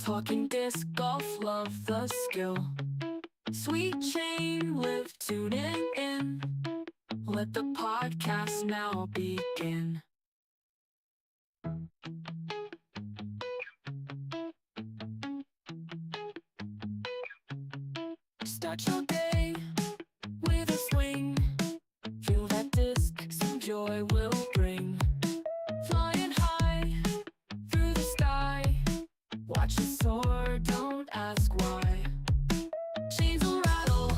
Talking disc golf, love the skill. Sweet chain, live tuning in. Let the podcast now begin. Start your day with a swing. Feel that disc, some joy will bring. Flying high through the sky. Watch it soar, don't ask why. Chains will rattle,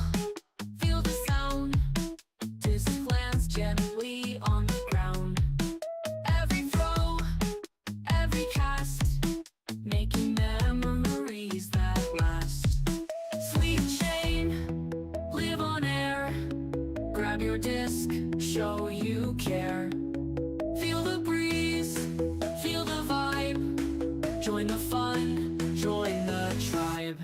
feel the sound. Disc lands gently on the ground. Every throw, every cast, making memories that last. Sweet chain, live on air. Grab your disc, show you care. Feel the breeze, feel the vibe. Join the fun, join the tribe.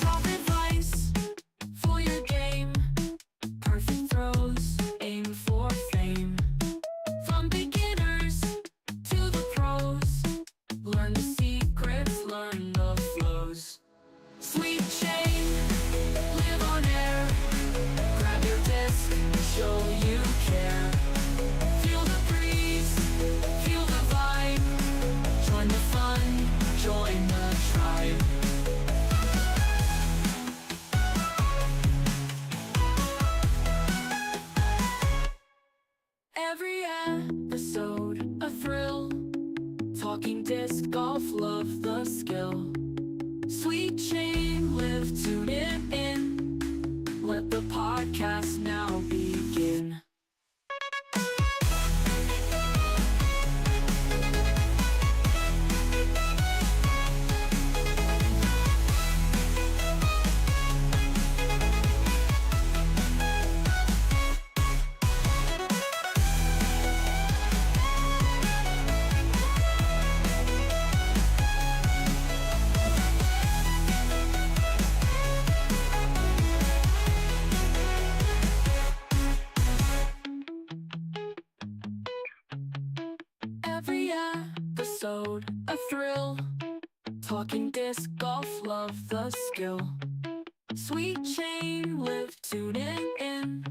Top advice for your game. Perfect throws, aim for fame. From beginners to the pros, learn the secrets, learn the flows. Sweet chain, live on air. Grab your disc, show you care. Feel the breeze, feel the vibe. Join the fun, join the tribe. Every episode, a thrill. Talking disc golf, love the skill. Sweet chain, live, tune it in. Let the podcast now begin. Every episode, a thrill. Talking disc golf, love the skill. Sweet chain, live, tune it in.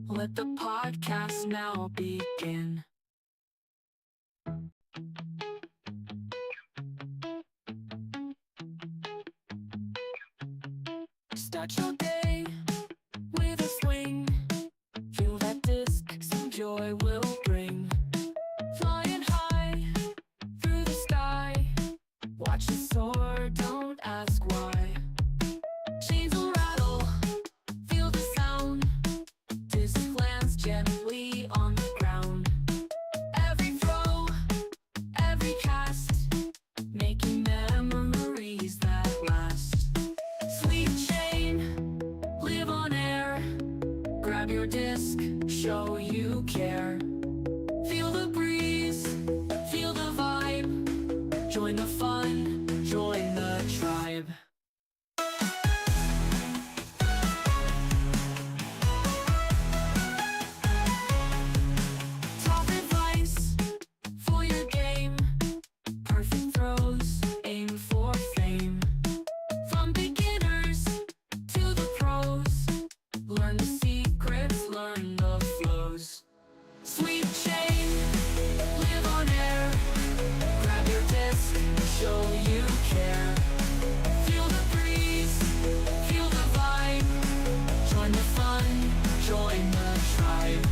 Let the podcast now begin. Start your day with a swing. Feel that disc, some joy will bring. Flying high through the sky. Watch it soar, don't ask why. Chains will rattle, feel the sound. Disc lands gently on the ground. Every throw, every cast, making memories that last. Sweet chain, live on air. Grab your disc, show you care. Feel the breeze, feel the vibe. Join the fun, join the tribe. Top advice for your game. Perfect throws, aim for fame. From beginners to the pros, learn the secrets, learn the flows. Sweet chain, live on air. Grab your disc, show you care. Feel the breeze, feel the vibe. Join the fun, join the tribe.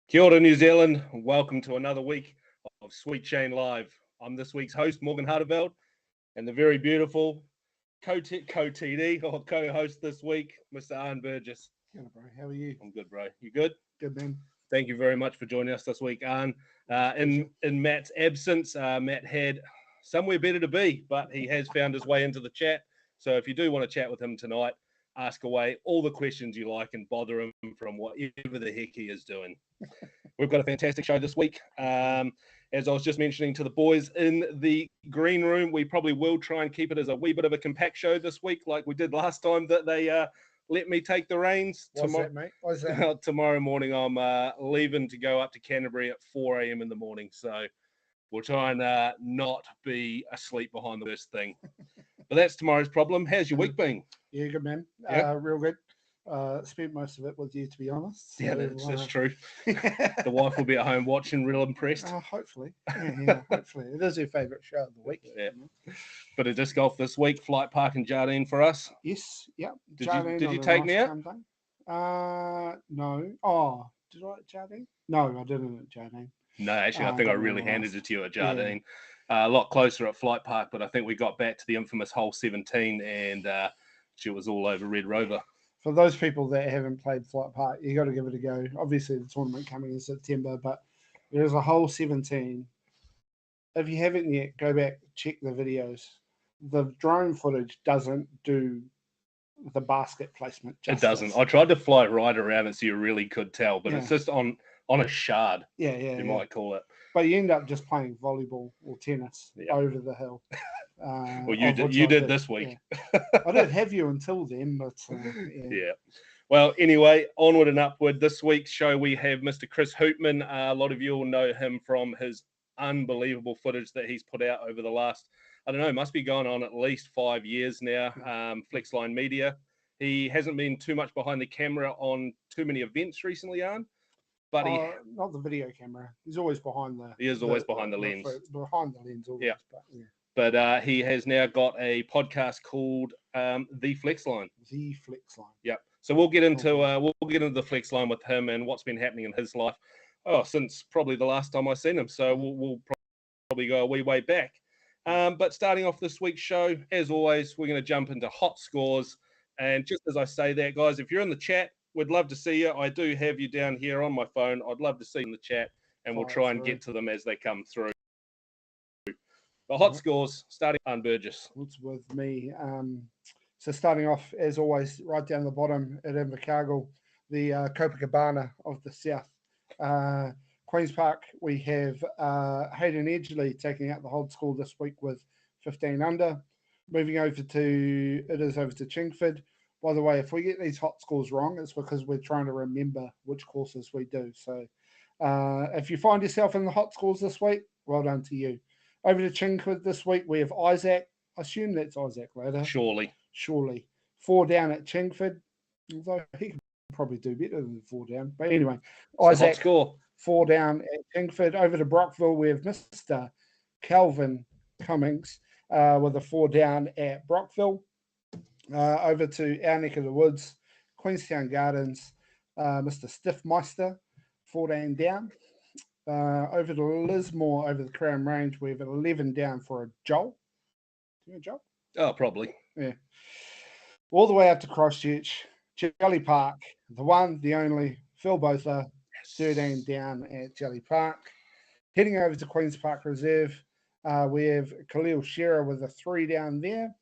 Kia ora, New Zealand. Welcome to another week of Sweet Chain Live. I'm this week's host, Morgan Harderveld, and the very beautiful co-TD, or co-host this week, Mr. Arn Burgess. Kia ora, bro. How are you? I'm good, bro. You good? Good, man. Thank you very much for joining us this week, Arn. In Matt's absence, Matt had somewhere better to be, but he has found his way into the chat. So if you do want to chat with him tonight, ask away all the questions you like and bother him from whatever the heck he is doing. We've got a fantastic show this week. And as I was just mentioning to the boys in the green room, we probably will try and keep it as a wee bit of a compact show this week, like we did last time that they let me take the reins. What's that, mate? What's that? Tomorrow morning, I'm leaving to go up to Canterbury at 4 a.m. in the morning. So we'll try and not be asleep behind the worst thing. But that's tomorrow's problem. How's your week been? Yeah, good, man. Yeah. Real good. Spent most of it with you, to be honest. Yeah, So, that's true. The wife will be at home watching, real impressed. Hopefully. Yeah, hopefully. It is your favourite show of the week. Yeah. Bit of disc golf this week, Flight Park and Jardine for us. Yes, yeah. Did Jardine you on a take me nice out? calm day. No. Oh, did I at Jardine? No, I didn't at Jardine. No, actually, I think I got me really on handed last. it to you at Jardine. A lot closer at Flight Park, but I think we got back to the infamous hole 17 and she was all over Red Rover. For those people that haven't played Flight Park, you got to give it a go. Obviously, the tournament coming in September, but there's a hole 17. If you haven't yet, go back, check the videos. The drone footage doesn't do the basket placement justice. It doesn't. I tried to fly right around it so you really could tell, but it's Yeah. just on a shard, Yeah, you might call it. But you end up just playing volleyball or tennis Yeah. over the hill. Well, you did this week. Yeah. I didn't have you until then, but Yeah. Well, anyway, onward and upward. This week's show, we have Mr. Chris Hoopmann. A lot of you will know him from his unbelievable footage that he's put out over the last, I don't know, must be going on at least 5 years now. Flexline Media. He hasn't been too much behind the camera on too many events recently, Arn. But not the video camera. He's always behind the. He is always behind the lens. Behind the lens, always. Yeah. But he has now got a podcast called The Flexline. The Flexline. Yep. So we'll get into the Flexline with him and what's been happening in his life. Since probably the last time I seen him. So we'll probably go a wee way back. But starting off this week's show, as always, we're going to jump into hot scores. And just as I say that, guys, if you're in the chat, we'd love to see you. I do have you down here on my phone. I'd love to see you in the chat, and we'll try and get to them as they come through. The hot scores, starting on Burgess. What's with me? So starting off, as always, right down the bottom at Invercargill, the Copacabana of the South. Queen's Park, we have Hayden Edgley taking out the hold score this week with 15 under. Moving over to Chingford. By the way, if we get these hot scores wrong, it's because we're trying to remember which courses we do. So if you find yourself in the hot scores this week, well done to you. Over to Chingford this week, we have Isaac. I assume that's Isaac later. Surely. 4 down at Chingford. Although he could probably do better than 4 down. But anyway, Isaac, score. 4 down at Chingford. Over to Brockville, we have Mr. Calvin Cummings with a 4 down at Brockville. Over to our neck of the woods, Queenstown Gardens, Mr. Stiffmeister, 14 down. Over to Lismore, over the Crown Range, we have 11 down for a Joel. Do you know Joel? Oh, probably. Yeah. All the way up to Christchurch, Jelly Park, the one, the only, Phil Botha, 13 down at Jelly Park. Heading over to Queen's Park Reserve, we have Khalil Shearer with a 3 down there.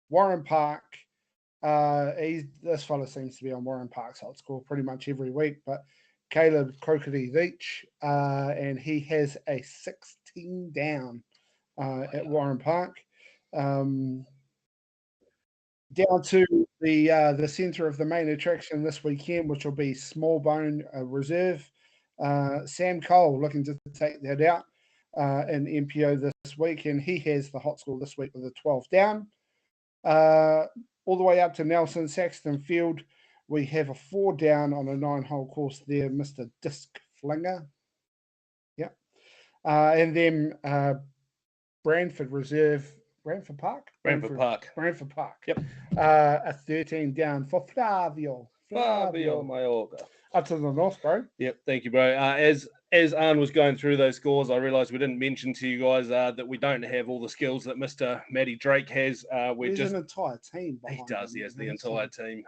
Warren Park, this fella seems to be on Warren Park's hot score pretty much every week, but Caleb Crockety Beach, and he has a 16 down at Warren Park. Down to the centre of the main attraction this weekend, which will be Smallbone Reserve. Sam Cole looking to take that out in MPO this week, and he has the hot score this week with a 12 down. All the way up to Nelson Saxton Field, we have a 4 down on a 9-hole course there, Mr. Disc Flinger. Yep. And then Brantford Reserve, Brantford Park? Brantford Park. Yep. A 13 down for Flavio Mayorga. Up to the north, bro. Yep, thank you, bro. As Arn was going through those scores, I realised we didn't mention to you guys that we don't have all the skills that Mr. Matty Drake has. There's an entire team behind He does, him. he has the entire team.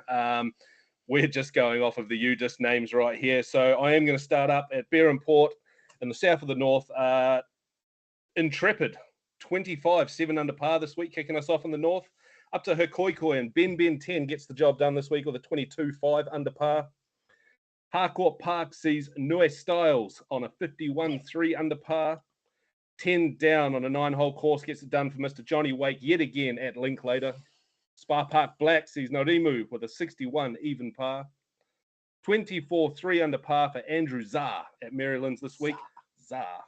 We're just going off of the UDIS names right here. So I am going to start up at Bear and Port in the south of the north. Intrepid, 25, 7 under par this week, kicking us off in the north. Up to Herkoikoi, and Ben 10 gets the job done this week with a 22, 5 under par. Harcourt Park sees Nue Styles on a 51, 3 under par. 10 down on a 9-hole course gets it done for Mr. Johnny Wake yet again at Linklater. Spa Park Black sees Norimu with a 61 even par. 24 3 under par for Andrew Zah at Maryland's this week. Zah.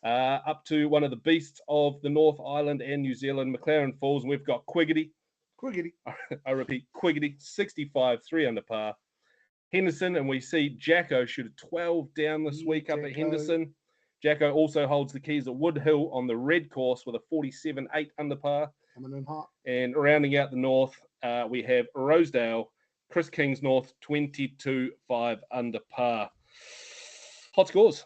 Up to one of the beasts of the North Island and New Zealand, McLaren Falls, and we've got Quiggity. I repeat, Quiggity, 65 3 under par. Henderson, and we see Jacko shoot a 12 down this week up at Henderson. Jacko also holds the keys at Woodhill on the red course with a 47 8 under par. Coming in hot. And rounding out the north, we have Rosedale, Chris Kingsnorth, 22 5 under par. Hot scores.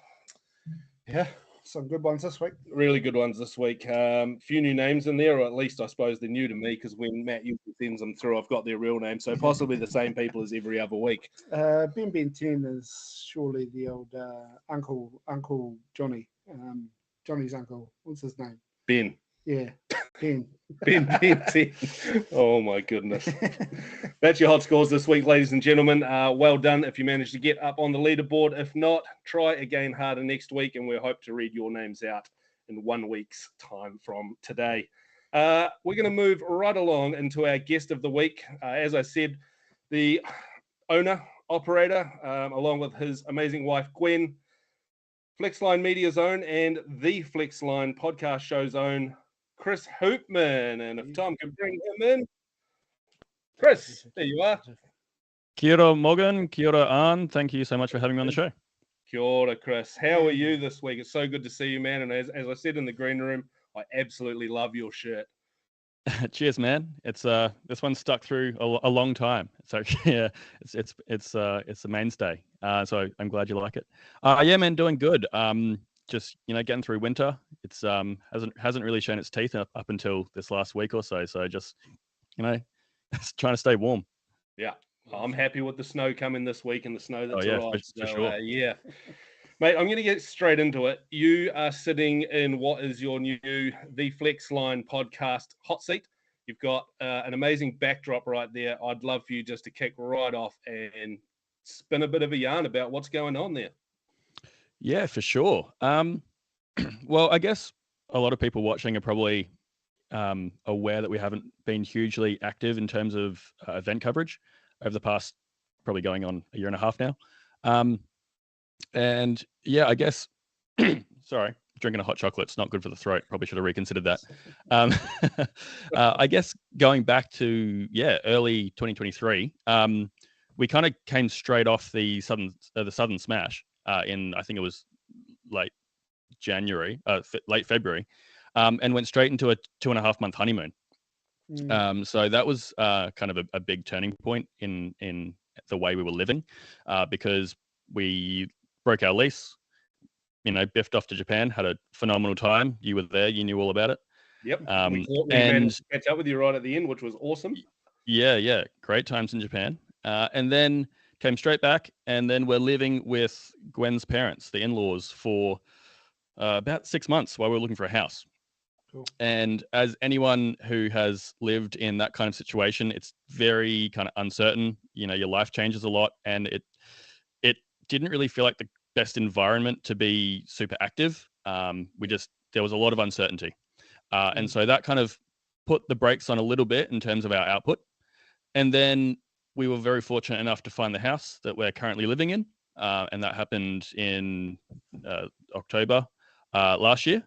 Yeah, some good ones this week. Really good ones this week. Few new names in there, or at least I suppose they're new to me, because when Matt usually sends them through, I've got their real name. So possibly the same people as every other week. Ben 10 is surely the old Uncle Johnny. Johnny's uncle. What's his name? Ben. Yeah, Ben. Ben 10. Oh my goodness. That's your hot scores this week, ladies and gentlemen. Well done if you managed to get up on the leaderboard. If not, try again harder next week, and we hope to read your names out in 1 week's time from today. We're going to move right along into our guest of the week. As I said, the owner, operator, along with his amazing wife, Gwen, Flexline Media's own and the Flexline podcast show's own, Chris Hoopmann. And if Tom can bring him in. Chris, there you are. Kia ora, Morgan. Kia ora, Ann. Thank you so much for having me on the show. Kia ora, Chris. How are you this week? It's so good to see you, man. And as I said in the green room, I absolutely love your shirt. Cheers, man. It's this one's stuck through a long time. So yeah, it's a mainstay. So I'm glad you like it. Yeah, man, doing good. Just getting through winter. It's hasn't really shown its teeth up until this last week or so. So just trying to stay warm. Yeah, I'm happy with the snow coming this week and the snow that's arrived. For sure. Yeah, mate, I'm going to get straight into it. You are sitting in what is your new The Flexline podcast hot seat. You've got an amazing backdrop right there. I'd love for you just to kick right off and spin a bit of a yarn about what's going on there. Yeah, for sure. Well, I guess a lot of people watching are probably aware that we haven't been hugely active in terms of event coverage over the past, probably going on a year and a half now. And yeah, I guess, sorry, drinking a hot chocolate, it's not good for the throat. Probably should have reconsidered that. I guess going back to, early 2023, we kind of came straight off the Southern Smash in, I think it was late January, late February, and went straight into a 2.5 month honeymoon. So that was kind of a big turning point in the way we were living, because we broke our lease, biffed off to Japan, had a phenomenal time. You were there, you knew all about it. Yep. We managed to catch up with you right at the end, which was awesome. Yeah. Great times in Japan. And then came straight back, and then we're living with Gwen's parents, the in-laws, for about 6 months while we were looking for a house. Cool. And as anyone who has lived in that kind of situation, it's very kind of uncertain. Your life changes a lot, and it didn't really feel like the best environment to be super active. There was a lot of uncertainty. And so that kind of put the brakes on a little bit in terms of our output. And then we were very fortunate enough to find the house that we're currently living in. And that happened in October last year.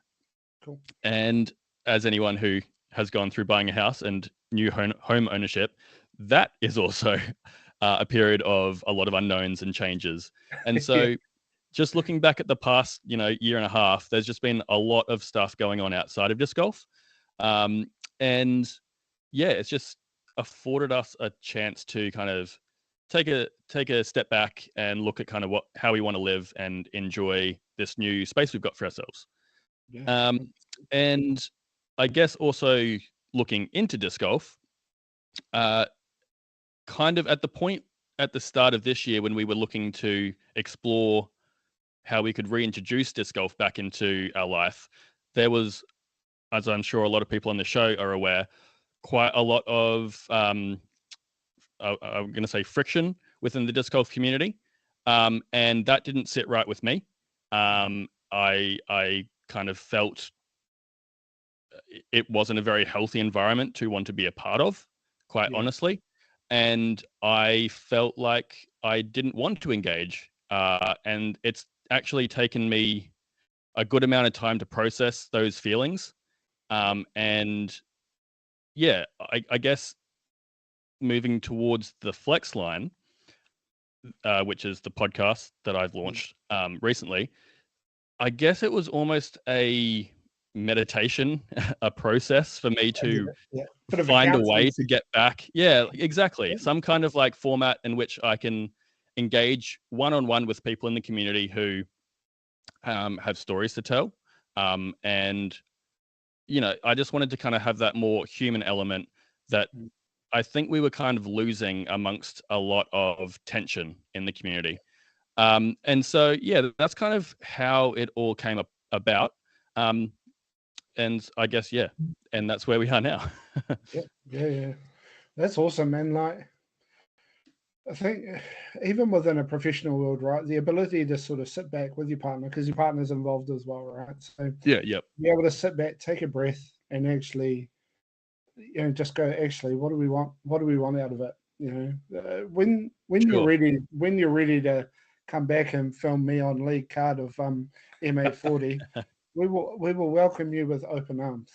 Cool. And as anyone who has gone through buying a house and new home ownership, that is also a period of a lot of unknowns and changes. And so just looking back at the past, year and a half, there's just been a lot of stuff going on outside of disc golf. And yeah, it's just afforded us a chance to kind of take a step back and look at kind of how we want to live and enjoy this new space we've got for ourselves. Yeah. And I guess also looking into disc golf, kind of at the point at the start of this year when we were looking to explore how we could reintroduce disc golf back into our life, there was, as I'm sure a lot of people on the show are aware, quite a lot of, I'm going to say, friction within the disc golf community. And that didn't sit right with me. I kind of felt it wasn't a very healthy environment to want to be a part of, quite Yeah. honestly. And I felt like I didn't want to engage. And it's actually taken me a good amount of time to process those feelings. And yeah, I guess moving towards the Flex line, which is the podcast that I've launched recently, I guess it was almost a meditation, a process for me to Yeah. Bit of a find a counseling way to get back. Yeah, exactly. Some kind of like format in which I can engage one-on-one with people in the community who have stories to tell. And, you know, I just wanted to kind of have that more human element that I think we were kind of losing amongst a lot of tension in the community. And so, yeah, that's kind of how it all came about. And I guess, yeah, and that's where we are now. Yeah. That's awesome, man. Like, I think even within a professional world, right, the ability to sort of sit back with your partner, because your partner's involved as well, right? So Yeah, yep. be able to sit back, take a breath, and actually, you know, just go, actually, what do we want? What do we want out of it? You know, when you're Sure. ready to come back and film me on lead card of M840, we will welcome you with open arms.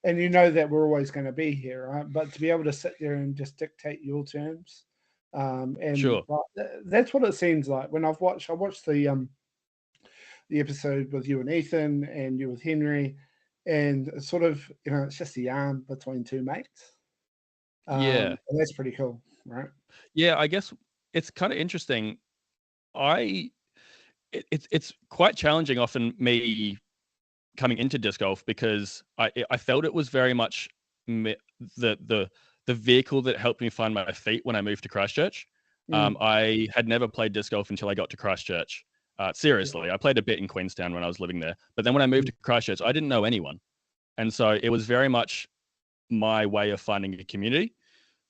And you know that we're always going to be here, right? But to be able to sit there and just dictate your terms, and Sure. that's what it seems like when I watched the episode with you and Ethan and you with Henry, and it's sort of, you know, it's just a yarn between two mates. Yeah. And that's pretty cool, right? Yeah, I guess it's kind of interesting. It's quite challenging often me coming into disc golf because I felt it was very much the vehicle that helped me find my feet when I moved to Christchurch. I had never played disc golf until I got to Christchurch. Seriously, I played a bit in Queenstown when I was living there, but then when I moved to Christchurch, I didn't know anyone, and so it was very much my way of finding a community,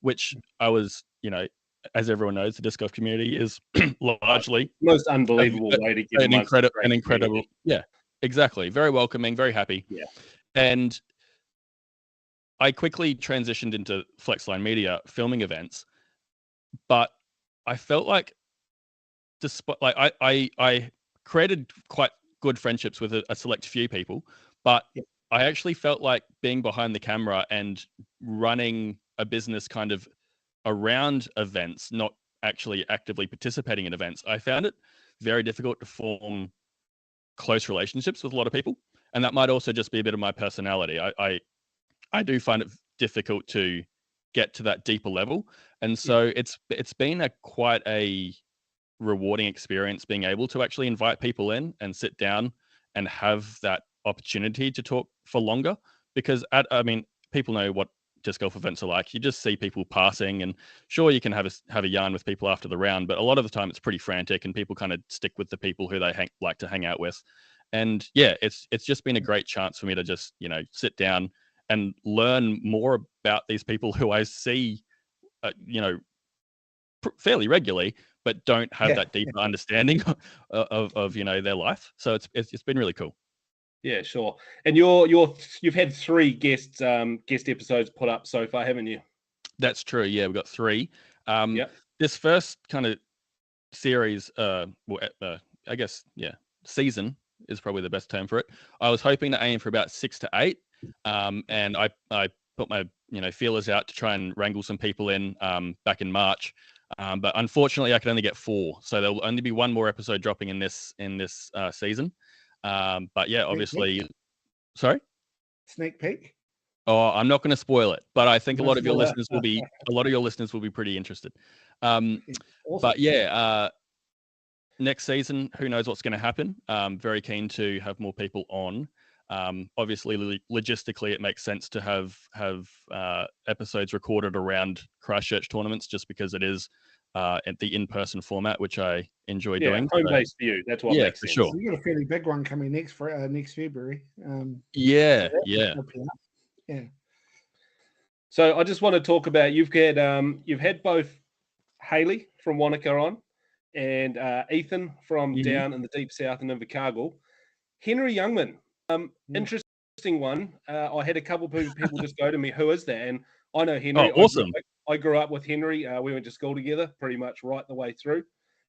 which I was, you know, as everyone knows, the disc golf community is largely Most unbelievable way to get an amongst a great incredible, community. yeah, exactly, very welcoming, very happy. Yeah. And I quickly transitioned into Flexline Media filming events, but I felt like, despite like I created quite good friendships with a select few people, but I actually felt like being behind the camera and running a business kind of around events, not actually actively participating in events, I found it very difficult to form close relationships with a lot of people. And that might also just be a bit of my personality. I do find it difficult to get to that deeper level. And so it's been quite a rewarding experience being able to actually invite people in and sit down and have that opportunity to talk for longer, because I mean, people know what disc golf events are like. You just see people passing, and sure, you can have a yarn with people after the round, but a lot of the time it's pretty frantic and people kind of stick with the people who they like to hang out with. And yeah, it's just been a great chance for me to just, you know, sit down and learn more about these people who I see, you know, fairly regularly, but don't have that deeper understanding of you know, their life. So it's been really cool. Yeah, sure. And you've had 3 guest episodes put up so far, haven't you? That's true. Yeah, we've got 3. Yep. This first kind of series, I guess, yeah, season is probably the best term for it. I was hoping to aim for about 6 to 8, and I put my, you know, feelers out to try and wrangle some people in back in March. But unfortunately, I could only get 4, so there'll only be 1 more episode dropping in this season. But yeah, obviously, sorry. Sneak peek. Oh, I'm not going to spoil it, but I think a Don't lot of your spoil it. listeners will be pretty interested. Awesome. But yeah, next season, who knows what's going to happen? Very keen to have more people on. Obviously, logistically, it makes sense to have episodes recorded around Christchurch tournaments, just because it is at the in-person format, which I enjoy doing. Home base for you. That's what makes sense. Sure. You got a fairly big one coming next February. Yeah. So I just want to talk about, you've had both Haley from Wanaka on and Ethan from down in the deep south in Invercargill. Henry Youngman. Mm. Interesting one. I had a couple of people just go to me, who is that? And I know Oh, Henry. awesome. I grew up with Henry. We went to school together pretty much right the way through.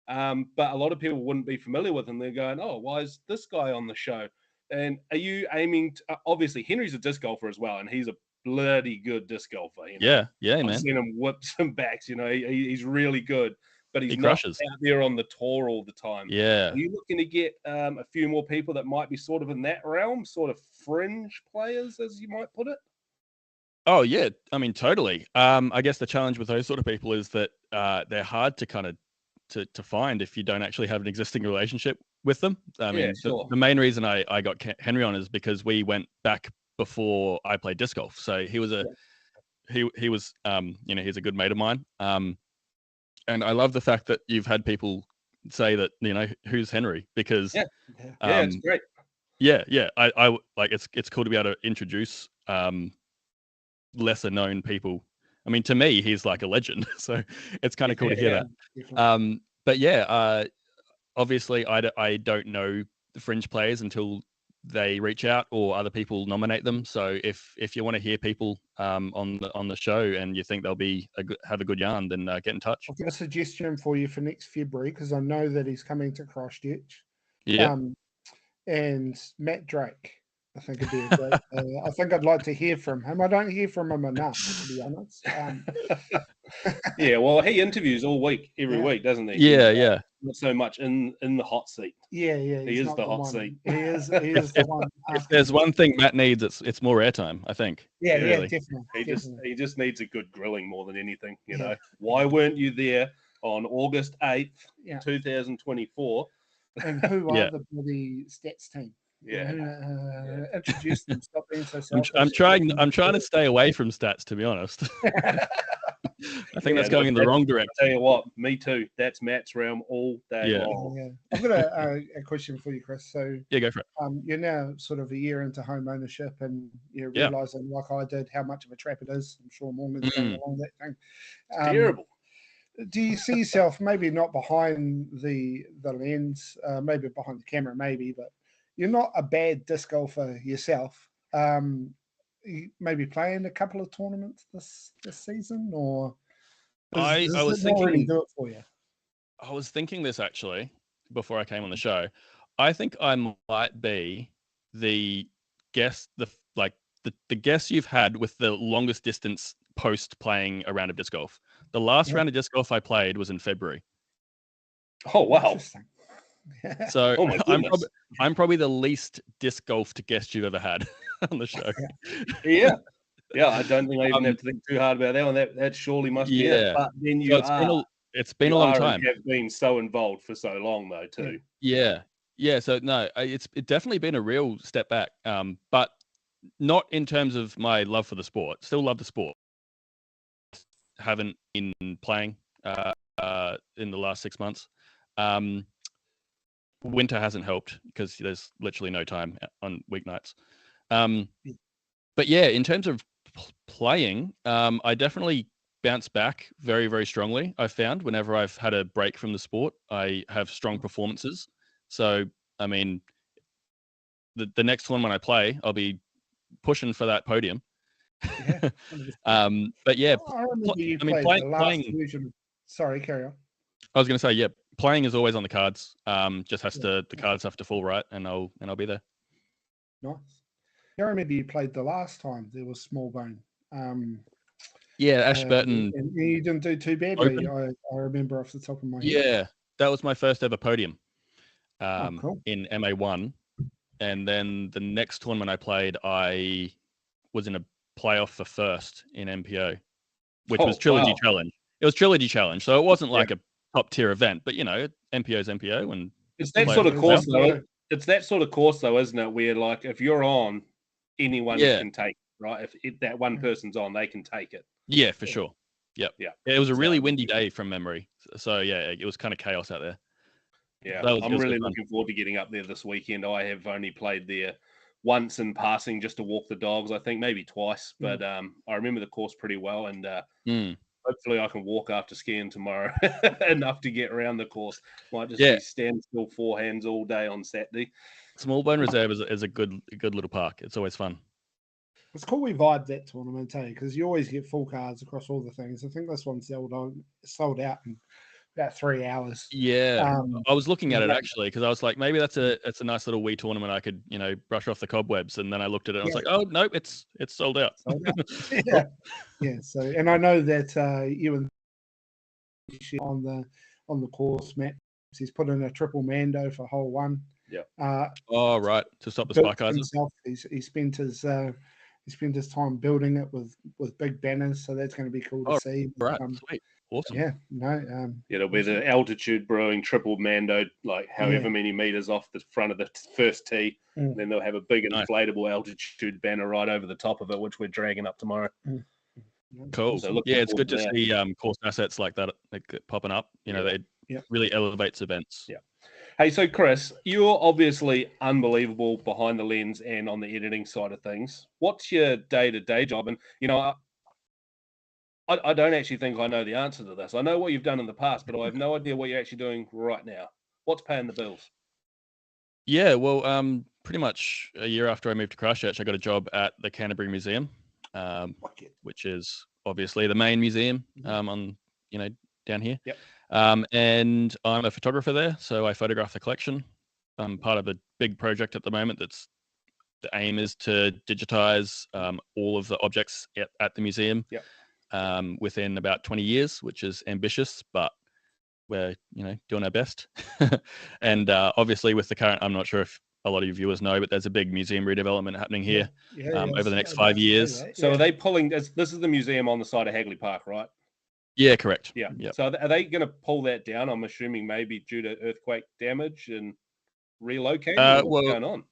But a lot of people wouldn't be familiar with him. They're going, oh, why is this guy on the show? And are you aiming to, obviously, Henry's a disc golfer as well, and he's a bloody good disc golfer. You know? Yeah, I've man. seen him whip some backs. You know, he's really good, but he's He not crushes. out there on the tour all the time. Yeah. Are you looking to get a few more people that might be sort of in that realm, sort of fringe players, as you might put it? Oh yeah, I mean totally. I guess the challenge with those sort of people is that they're hard to kind of to find if you don't actually have an existing relationship with them. I mean, sure. the main reason I got Henry on is because we went back before I played disc golf. So he was he was you know, he's a good mate of mine. And I love the fact that you've had people say that, you know, who's Henry, because Yeah, it's great. I like it's cool to be able to introduce lesser known people. I mean, to me, he's like a legend, so it's kind of cool to hear that. Definitely. But yeah, obviously, I don't know the fringe players until they reach out or other people nominate them. So if you want to hear people on the show and you think they'll be have a good yarn, then get in touch. I've got a suggestion for you for next February, because I know that he's coming to Christchurch. Yeah. And Matt Drake, I think it'd be a great. I think I'd like to hear from him. I don't hear from him enough, to be honest. Yeah, well, he interviews all week, every week, doesn't he? Yeah. Not so much in the hot seat. Yeah. He is the hot one. seat. He is the one. If there's one thing Matt needs, it's more airtime, I think. Yeah, really. definitely. He just needs a good grilling more than anything. You know, why weren't you there on August 8th, 2024? And who are the bloody stats team? Yeah. Introduce them. Stop being so selfish. I'm trying to stay away from stats, to be honest. I think that's going in the wrong direction. I tell you what, me too. That's Matt's realm all day long. Yeah. I've got a question for you, Chris. So yeah, go for it. You're now sort of a year into home ownership, and you're realizing, like I did, how much of a trap it is. I'm sure Morgan's going along that thing. It's terrible. Do you see yourself maybe not behind the lens, maybe behind the camera, maybe, but you're not a bad disc golfer yourself. You maybe playing a couple of tournaments this season, or I was thinking already do it for you? I was thinking this actually before I came on the show. I think I might be the guest, the guest you've had with the longest distance post playing a round of disc golf. The last round of disc golf I played was in February. Oh wow! So I'm probably the least disc golfed guest you've ever had on the show. Yeah. I don't think I even have to think too hard about that one. That surely must be it. But then it's been a long time. Have been so involved for so long though too. Yeah. So no, it's definitely been a real step back. But not in terms of my love for the sport. Still love the sport. Haven't been playing in the last 6 months. Winter hasn't helped because there's literally no time on weeknights. But yeah, in terms of playing, I definitely bounce back very, very strongly. I've found whenever I've had a break from the sport, I have strong performances. So, I mean, the next one when I play, I'll be pushing for that podium. But yeah, playing. Sorry, carry on. I was going to say, yeah, playing is always on the cards. Just the cards have to fall right, and I'll be there. Nice. I remember you played the last time there was Smallbone. Ashburton. And you didn't do too badly. I remember off the top of my head. Yeah, that was my first ever podium. Cool. In MA1, and then the next tournament I played, I was in a playoff for first in MPO, which was Trilogy Challenge. It was Trilogy Challenge, so it wasn't like a top tier event, but you know, MPO's MPO, and it's that sort of course though. It's that sort of course though, isn't it? Where like if you're on, anyone can take it, right? If that one person's on, they can take it. Yeah, for sure. Yep. Yeah. It was a really windy day from memory, so yeah, it was kind of chaos out there. Yeah, I'm really looking forward to getting up there this weekend. I have only played there once in passing just to walk the dogs, I think maybe twice, but I remember the course pretty well, and hopefully I can walk after skiing tomorrow enough to get around the course. Might just be stand still forehands all day on Saturday. Smallbone Reserve is a good little park. It's always fun. It's cool we vibed that tournament, because you always get full cards across all the things. I think this one sold out in about 3 hours. Yeah, I was looking at it yeah. actually because I was like, maybe that's a nice little wee tournament. I could brush off the cobwebs, and then I looked at it and I was like, oh no, it's sold out. Sold out. Yeah, yeah. So, and I know that you and on the course, Matt, he's put in a triple Mando for hole 1. Yeah. Oh right, to stop the Built spike eyes. himself. He spent his time building it with big banners, so that's going to be cool to see. Right, sweet, awesome. Yeah, no, It'll be the altitude brewing triple Mando, like however many meters off the front of the first tee. Then they'll have a big inflatable altitude banner right over the top of it, which we're dragging up tomorrow. Cool. So yeah, it's good to that. see course assets like that popping up. It really elevates events. Yeah. Hey, so Chris, you're obviously unbelievable behind the lens and on the editing side of things. What's your day-to-day job? And I don't actually think I know the answer to this. I know what you've done in the past, but I have no idea what you're actually doing right now. What's paying the bills? Yeah, well, pretty much a year after I moved to Christchurch, I got a job at the Canterbury Museum, which is obviously the main museum on down here. Yep. And I'm a photographer there, so I photograph the collection. I'm part of a big project at the moment. The aim is to digitize all of the objects at the museum. Yep. Within about 20 years, which is ambitious, but we're doing our best. And obviously with the current, I'm not sure if a lot of your viewers know, but there's a big museum redevelopment happening here over the next 5 years. So are they pulling this is the museum on the side of Hagley Park, right? Yeah, correct. Yeah. Yep. So are they going to pull that down? I'm assuming maybe due to earthquake damage and relocating. What's going on?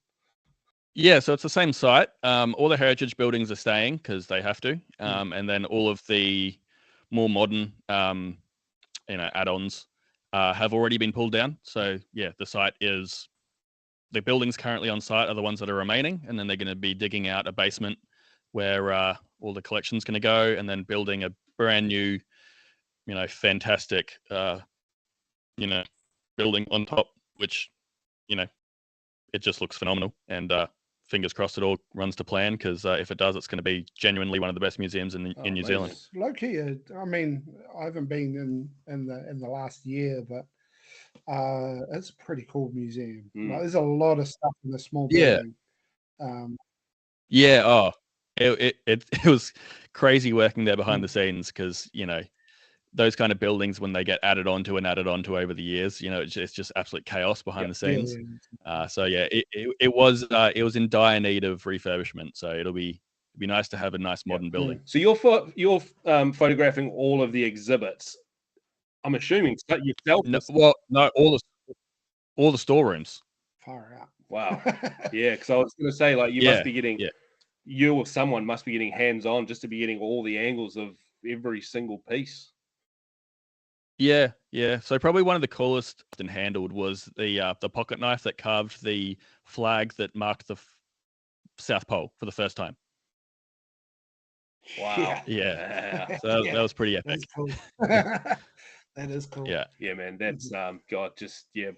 Yeah, so it's the same site. All the heritage buildings are staying because they have to, and then all of the more modern, add-ons have already been pulled down. So yeah, the buildings currently on site are the ones that are remaining, and then they're going to be digging out a basement where all the collection's going to go, and then building a brand new, fantastic, building on top, which, it just looks phenomenal. And fingers crossed it all runs to plan, because if it does, it's going to be genuinely one of the best museums in New Zealand. Low key, I mean, I haven't been in the last year, but it's a pretty cool museum. Like, there's a lot of stuff in the small building. It was crazy working there behind the scenes, because those kind of buildings, when they get added onto over the years, it's just absolute chaos behind the scenes. So yeah, it was in dire need of refurbishment. So it'd be nice to have a nice modern building. So you're photographing all of the exhibits. I'm assuming yourself. No, all the storerooms. Far out. Wow. Yeah, because I was going to say, like, you must be getting you or someone must be getting hands on just to be getting all the angles of every single piece. Yeah. So probably one of the coolest and handled was the pocket knife that carved the flag that marked the South Pole for the first time. Wow. Yeah. So that was pretty epic. That's cool. That is cool. Yeah, man. That's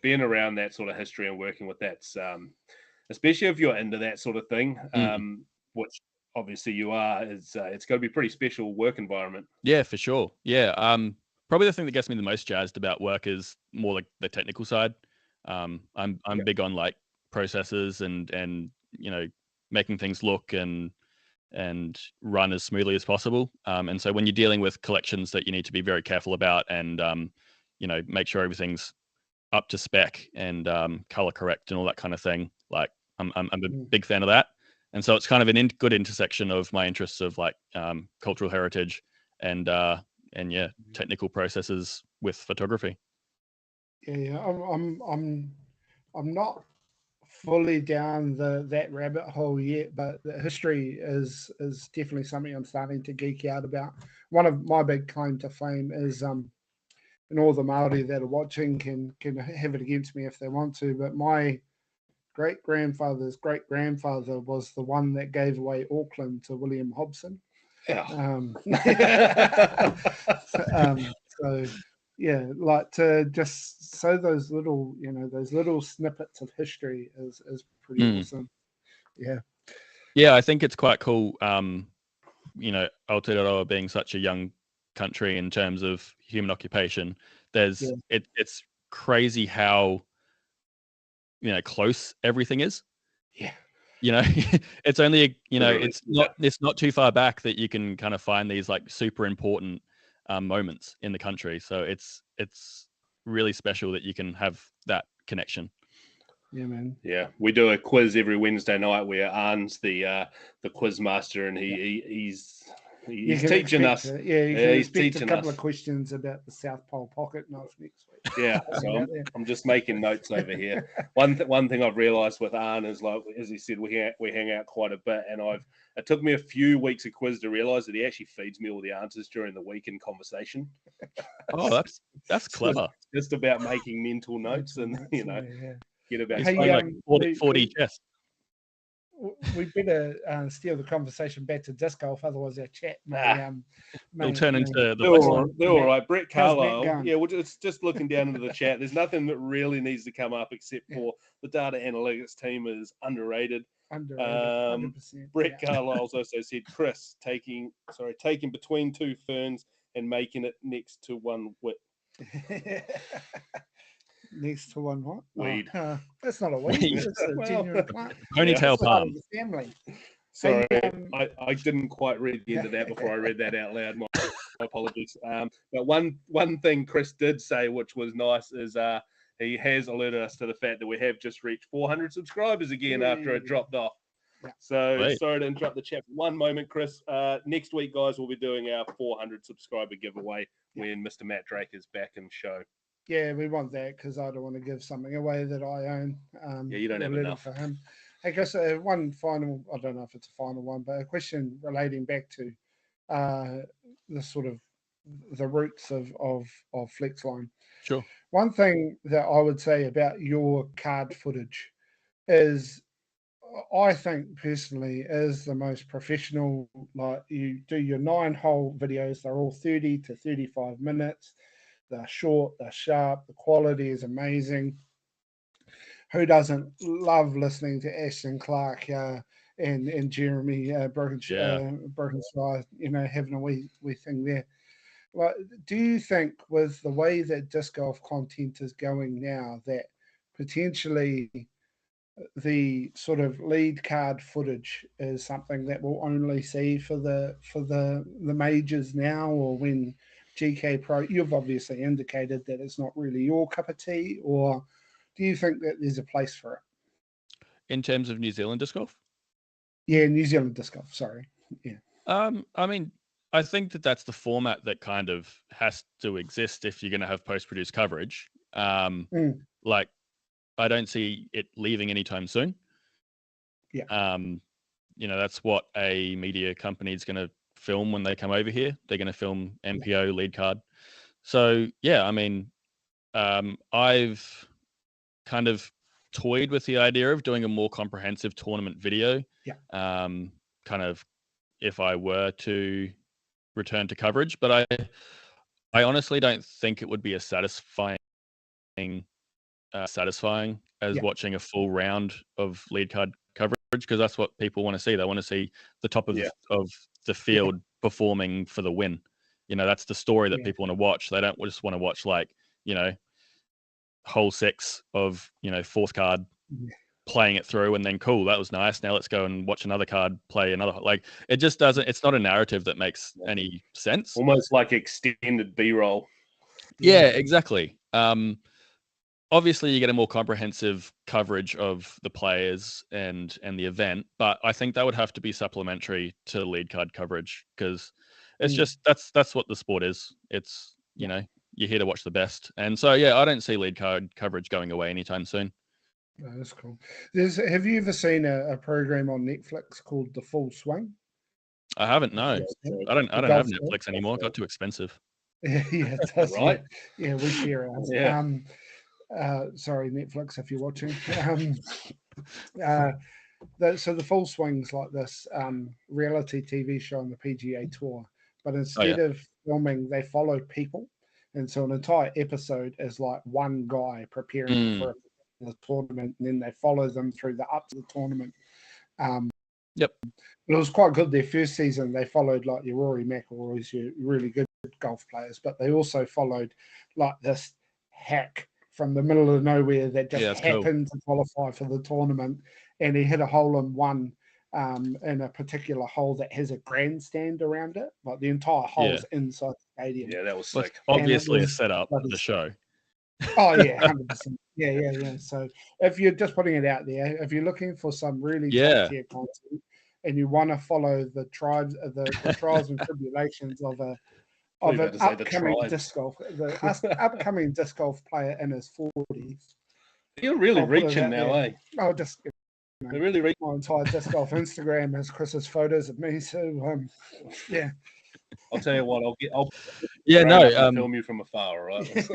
being around that sort of history and working with that, especially if you're into that sort of thing, which obviously you are, it's got to be a pretty special work environment. Yeah, for sure. Yeah. Probably the thing that gets me the most jazzed about work is more like the technical side. I'm big on like processes and making things look and run as smoothly as possible. And so when you're dealing with collections that you need to be very careful about and make sure everything's up to spec and color correct and all that kind of thing, like I'm a big fan of that. And so it's kind of a good intersection of my interests of like cultural heritage and technical processes with photography. I'm not fully down that rabbit hole yet, but the history is definitely something I'm starting to geek out about. One of my big claim to fame is and all the Maori that are watching can have it against me if they want to, but my great-grandfather's great-grandfather was the one that gave away Auckland to William Hobson. So yeah, like to just sow those little, those little snippets of history is pretty awesome. Yeah. Yeah, I think it's quite cool. Aotearoa being such a young country in terms of human occupation, it's crazy how close everything is. Yeah. It's only Literally, it's not too far back that you can kind of find these like super important moments in the country. So it's really special that you can have that connection. Yeah, man. Yeah, we do a quiz every Wednesday night where Arn's the quiz master, and he's teaching us. He's teaching a couple us. of questions about the South Pole pocket knife next week. Yeah, so I'm just making notes over here. One thing I've realised with Arn is, like, as he said, we hang out quite a bit, and it took me a few weeks of quiz to realise that he actually feeds me all the answers during the week in conversation. Oh, that's clever. Just about making mental notes, and get about like 40 chess. We better steer the conversation back to disc golf, otherwise our chat may it'll turn into the they're all right. Brett How's Matt Carlisle, going? yeah, it's just looking down into the chat. There's nothing that really needs to come up except for the data analytics team is underrated. 100%. Brett Carlisle's also said Chris taking between two ferns and making it next to one whip. Next to one what? Weed. That's not a weed. It's a genuine plant. Ponytail palm. The family. Sorry, I didn't quite read the end of that before I read that out loud. My apologies. But one thing Chris did say, which was nice, is he has alerted us to the fact that we have just reached 400 subscribers again after it dropped off. Yeah. So sorry to interrupt the chat for one moment, Chris. Next week, guys, we'll be doing our 400 subscriber giveaway when Mr. Matt Drake is back in show. Yeah, we want that because I don't want to give something away that I own. You don't have enough for him. Hey, Chris, one final, I don't know if it's a final one, but a question relating back to the sort of the roots of Flexline. Sure. One thing that I would say about your card footage is, I think personally, is the most professional. Like, you do your 9-hole videos, they're all 30 to 35 minutes. They're short, they're sharp, the quality is amazing. Who doesn't love listening to Ashton Clark and Jeremy Broken Sky, having a wee thing there. Like, do you think with the way that disc golf content is going now, that potentially the sort of lead card footage is something that we'll only see for the majors now, or when GK Pro, you've obviously indicated that it's not really your cup of tea, or do you think that there's a place for it? In terms of New Zealand disc golf? Yeah, New Zealand disc golf, sorry. Yeah. I mean, I think that's the format that kind of has to exist if you're going to have post-produced coverage. Like, I don't see it leaving anytime soon. Yeah. That's what a media company is going to film when they come over here. They're going to film MPO lead card. So yeah, I mean, I've kind of toyed with the idea of doing a more comprehensive tournament video. Yeah. Kind of if I were to return to coverage, but I honestly don't think it would be as satisfying as watching a full round of lead card coverage, because that's what people want to see. They want to see the top of the field performing for the win. That's the story that people want to watch. They don't just want to watch, like, hole 6 of fourth card playing it through and then cool, that was nice, now let's go and watch another card play another. Like, it just doesn't, it's not a narrative that makes any sense. Almost like extended B-roll. Yeah, exactly. Obviously you get a more comprehensive coverage of the players and the event, but I think that would have to be supplementary to lead card coverage, because it's just that's what the sport is. It's you're here to watch the best, and so I don't see lead card coverage going away anytime soon. No, that's cool. Have you ever seen a program on Netflix called The Full Swing? I haven't. No, I don't have Netflix anymore. It got too expensive. Yeah, it does. Right. Yeah, we share ours. Yeah. Sorry, Netflix, if you're watching. So the Full Swing's like this reality TV show on the PGA Tour, but instead of filming, they follow people. And so an entire episode is like one guy preparing for the tournament, and then they follow them through the up to the tournament. Yep. It was quite good. Their first season, they followed like your Rory McIlroys, your really good golf players, but they also followed like this hack from the middle of nowhere that just happened to qualify for the tournament, and he hit a hole in one in a particular hole that has a grandstand around it. Like the entire hole is inside the stadium. Yeah, that was sick. Obviously a setup for the show. Oh yeah, 100%. Yeah. So if you're just putting it out there, if you're looking for some really top tier content and you want to follow the tribes, the trials and tribulations of an upcoming disc golf, upcoming disc golf player in his 40s. You're really reaching now, eh? I'll just They're really reaching. My entire disc golf Instagram has Chris's photos of me. So yeah. I'll tell you what, I'll film you from afar, all right?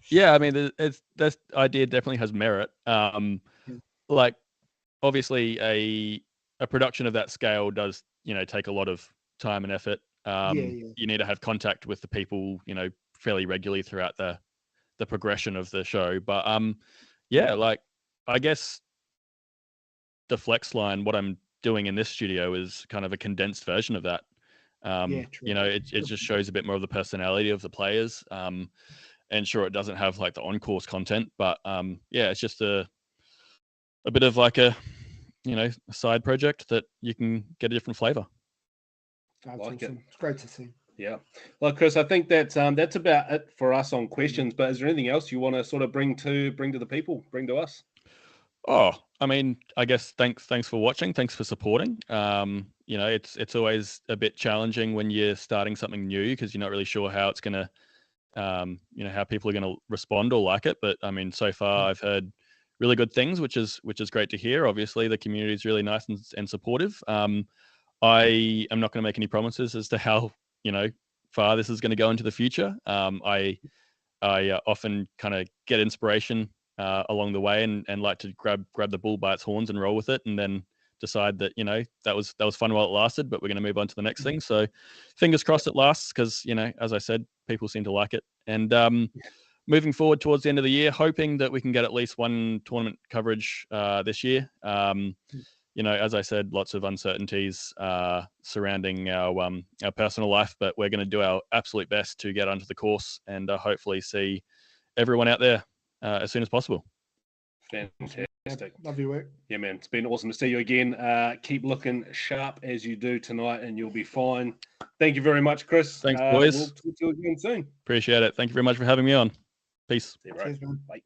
Yeah, I mean, this idea definitely has merit. Like, obviously, a production of that scale does, take a lot of time and effort. You need to have contact with the people, fairly regularly throughout the progression of the show. But like, I guess the flex line, what I'm doing in this studio is kind of a condensed version of that. It just shows a bit more of the personality of the players. And sure, it doesn't have like the on-course content, but it's just a bit of like a side project that you can get a different flavor. That's awesome. It's great to see. Yeah. Well, Chris, I think that's about it for us on questions. But is there anything else you want to sort of bring to the people, bring to us? Oh, I mean, I guess thanks for watching. Thanks for supporting. It's always a bit challenging when you're starting something new because you're not really sure how it's gonna, how people are gonna respond or like it. But I mean, so far I've heard really good things, which is great to hear. Obviously, the community is really nice and supportive. I am not going to make any promises as to how far this is going to go into the future. I often kind of get inspiration along the way and like to grab the bull by its horns and roll with it, and then decide that that was fun while it lasted, but we're going to move on to the next thing. So fingers crossed it lasts, because as I said, people seem to like it. And moving forward towards the end of the year, hoping that we can get at least one tournament coverage this year. As I said, lots of uncertainties surrounding our personal life, but we're going to do our absolute best to get onto the course and hopefully see everyone out there as soon as possible. Fantastic. Love your work. Yeah, man. It's been awesome to see you again. Keep looking sharp as you do tonight, and you'll be fine. Thank you very much, Chris. Thanks, boys. We'll talk to you again soon. Appreciate it. Thank you very much for having me on. Peace. See you, bro. Cheers, man. Bye.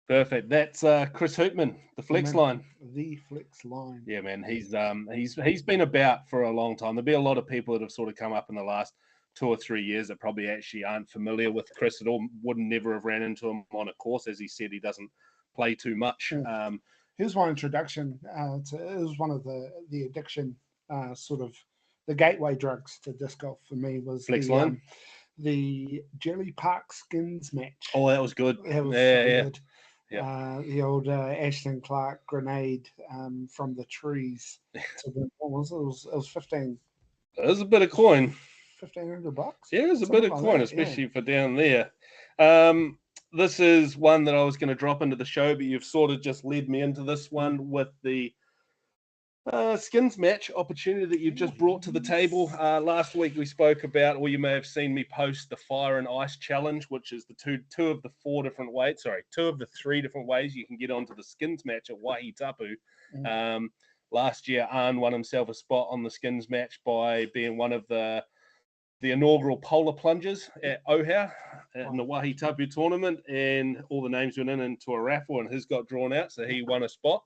Perfect. That's Chris Hoopmann, the Flex Line. The Flex Line. Yeah, man. He's been about for a long time. There'll be a lot of people that have sort of come up in the last 2 or 3 years that probably actually aren't familiar with Chris at all, wouldn't never have ran into him on a course. As he said, he doesn't play too much. Here's my introduction. It was one of the addiction, sort of the gateway drugs to disc golf for me was Flex Line. The Jelly Park Skins match. Oh, that was good. That was good. Yeah. The old Ashton Clark grenade from the trees. What was it? It was 15. It was a bit of coin. $1,500. Yeah, it was a bit of coin, especially for down there. This is one that I was going to drop into the show, but you've sort of just led me into this one with the skins match opportunity that you've just brought to the table. Last week we spoke about, or you may have seen me post, the Fire and Ice Challenge, which is the two of the 3 different ways you can get onto the skins match at Waihi Tapu. Last year, Arn won himself a spot on the skins match by being one of the inaugural polar plungers at Ohau in the Waihi Tapu tournament, and all the names went into a raffle, and his got drawn out, so he won a spot.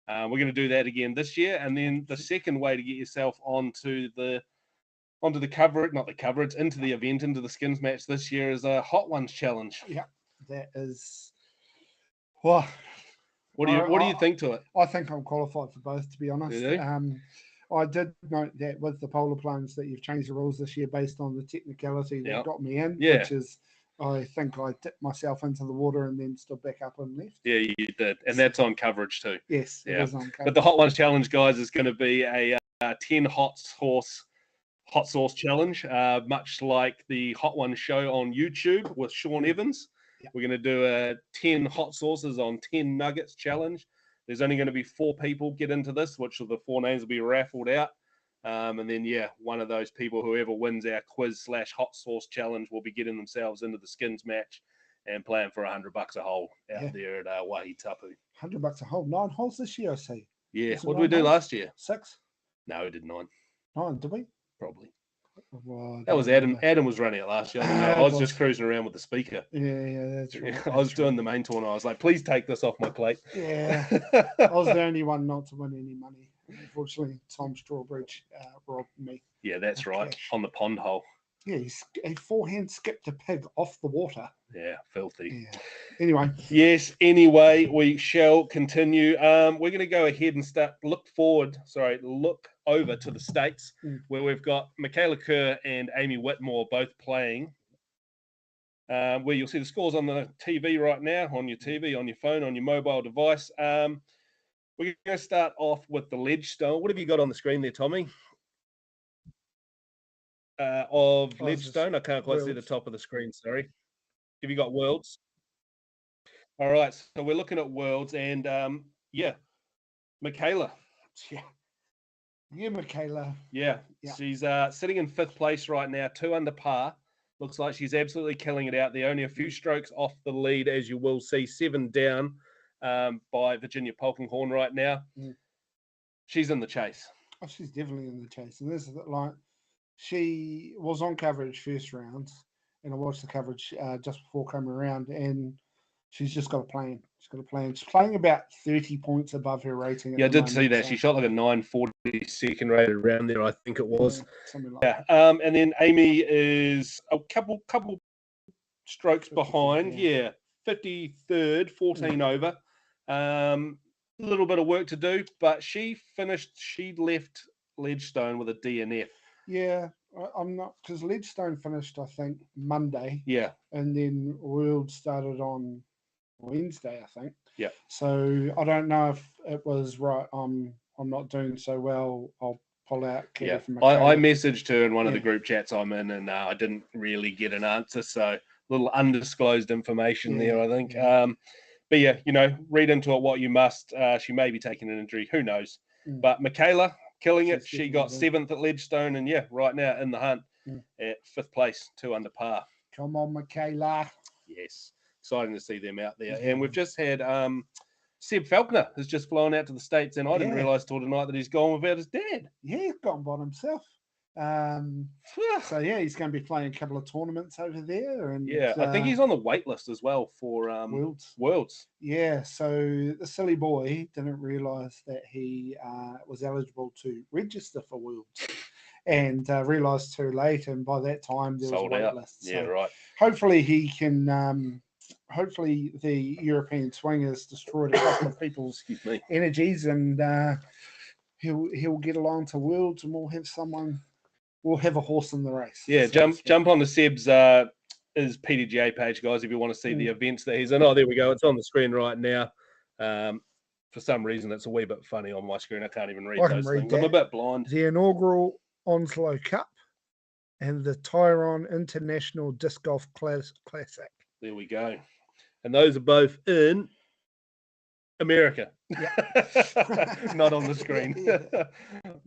We're going to do that again this year, and then the second way to get yourself onto the coverage, not the coverage, into the event, into the skins match this year is a Hot Ones Challenge. Yeah, that is. Well, what do you think to it? I think I'm qualified for both, to be honest. I did note that with the polar plunge that you've changed the rules this year based on the technicality that got me in, which is I think I dipped myself into the water and then stood back up and left. Yeah, you did. And that's on coverage too. Yes, it is on coverage. But the Hot Ones Challenge, guys, is going to be a 10 hot hot sauce challenge, much like the Hot One show on YouTube with Sean Evans. Yeah. We're going to do a 10 hot sauces on 10 nuggets challenge. There's only going to be 4 people get into this, which of the 4 names will be raffled out. And then, yeah, one of those people, whoever wins our quiz/hot sauce challenge, will be getting themselves into the skins match and playing for $100 a hole out there at Wahitapu. $100 a hole. 9 holes this year, I see. Yeah. Was it What did we 9 do holes? last year? 6? No, we did 9, 9, did we? probably. Well, I That don't was Adam. remember. Adam was running it last year. I, don't know. Ah, I was it just was. cruising around with the speaker. Yeah, that's right. I that's was doing right. the main tour and I was like, please take this off my plate. Yeah, I was the only one not to win any money. Unfortunately, Tom Strawbridge robbed me. Yeah, that's right. Okay. On the pond hole. Yeah, he forehand skipped a pig off the water. Yeah, filthy. Yeah. Anyway, Yes, anyway, we shall continue. We're going to go ahead and look over to the States, where we've got Michaela Kerr and Amy Whitmore both playing. Where you'll see the scores on the TV right now, on your TV, on your phone, on your mobile device. We're going to start off with the Ledgestone. What have you got on the screen there, Tommy? Of Ledgestone? I can't quite see the top of the screen, sorry. Have you got Worlds? All right, so we're looking at Worlds, and yeah, Michaela. Yeah, Michaela. Yeah, Yeah. she's sitting in 5th place right now, 2 under par. Looks like she's absolutely killing it out there. Only a few strokes off the lead, as you will see, 7 down by Virginia Polkinghorne right now. She's in the chase. Oh, she's definitely in the chase. And this is like, she was on coverage first round, and I watched the coverage just before coming around, and she's just got a plan. She's got a plan. She's playing about 30 points above her rating. Yeah, I did see that. She shot like a 940 second rated round there, I think it was. Yeah, something like that. And then Amy is a couple strokes behind. Yeah, 53rd, 14 over. A little bit of work to do, but she left Ledgestone with a DNF. Yeah, I'm not, because Ledgestone finished, I think, Monday. Yeah. And then World started on Wednesday, I think. Yeah. So I don't know if it was right. I'm not doing so well. I'll pull out. Yeah. I messaged her in one of the group chats I'm in, and I didn't really get an answer. So a little undisclosed information there, I think. Yeah. But yeah, read into it what you must. She may be taking an injury. Who knows? But Michaela, killing it. She got 7th at Ledgestone, and yeah, right now in the hunt at 5th place, 2 under par. Come on, Michaela. Yes, exciting to see them out there. And we've just had Seb Falconer has just flown out to the States, and I didn't realise till tonight that he's gone without his dad. Yeah, he's gone by himself. So yeah, he's going to be playing a couple of tournaments over there, and yeah, I think he's on the wait list as well for Worlds. Yeah, so the silly boy didn't realise that he was eligible to register for Worlds, and realised too late, and by that time there was a wait list. Yeah, so right. Hopefully he can. Hopefully the European swing has destroyed a couple of people's energies, and he'll get along to Worlds, and we'll have a horse in the race. Yeah, jump on the Seb's his PDGA page, guys, if you want to see the events that he's in. Oh, there we go. It's on the screen right now. For some reason, it's a wee bit funny on my screen. I can't even read those things. I'm a bit blind. The inaugural Onslow Cup and the Tyrone International Disc Golf Classic. There we go. And those are both in America. Yeah. Not on the screen.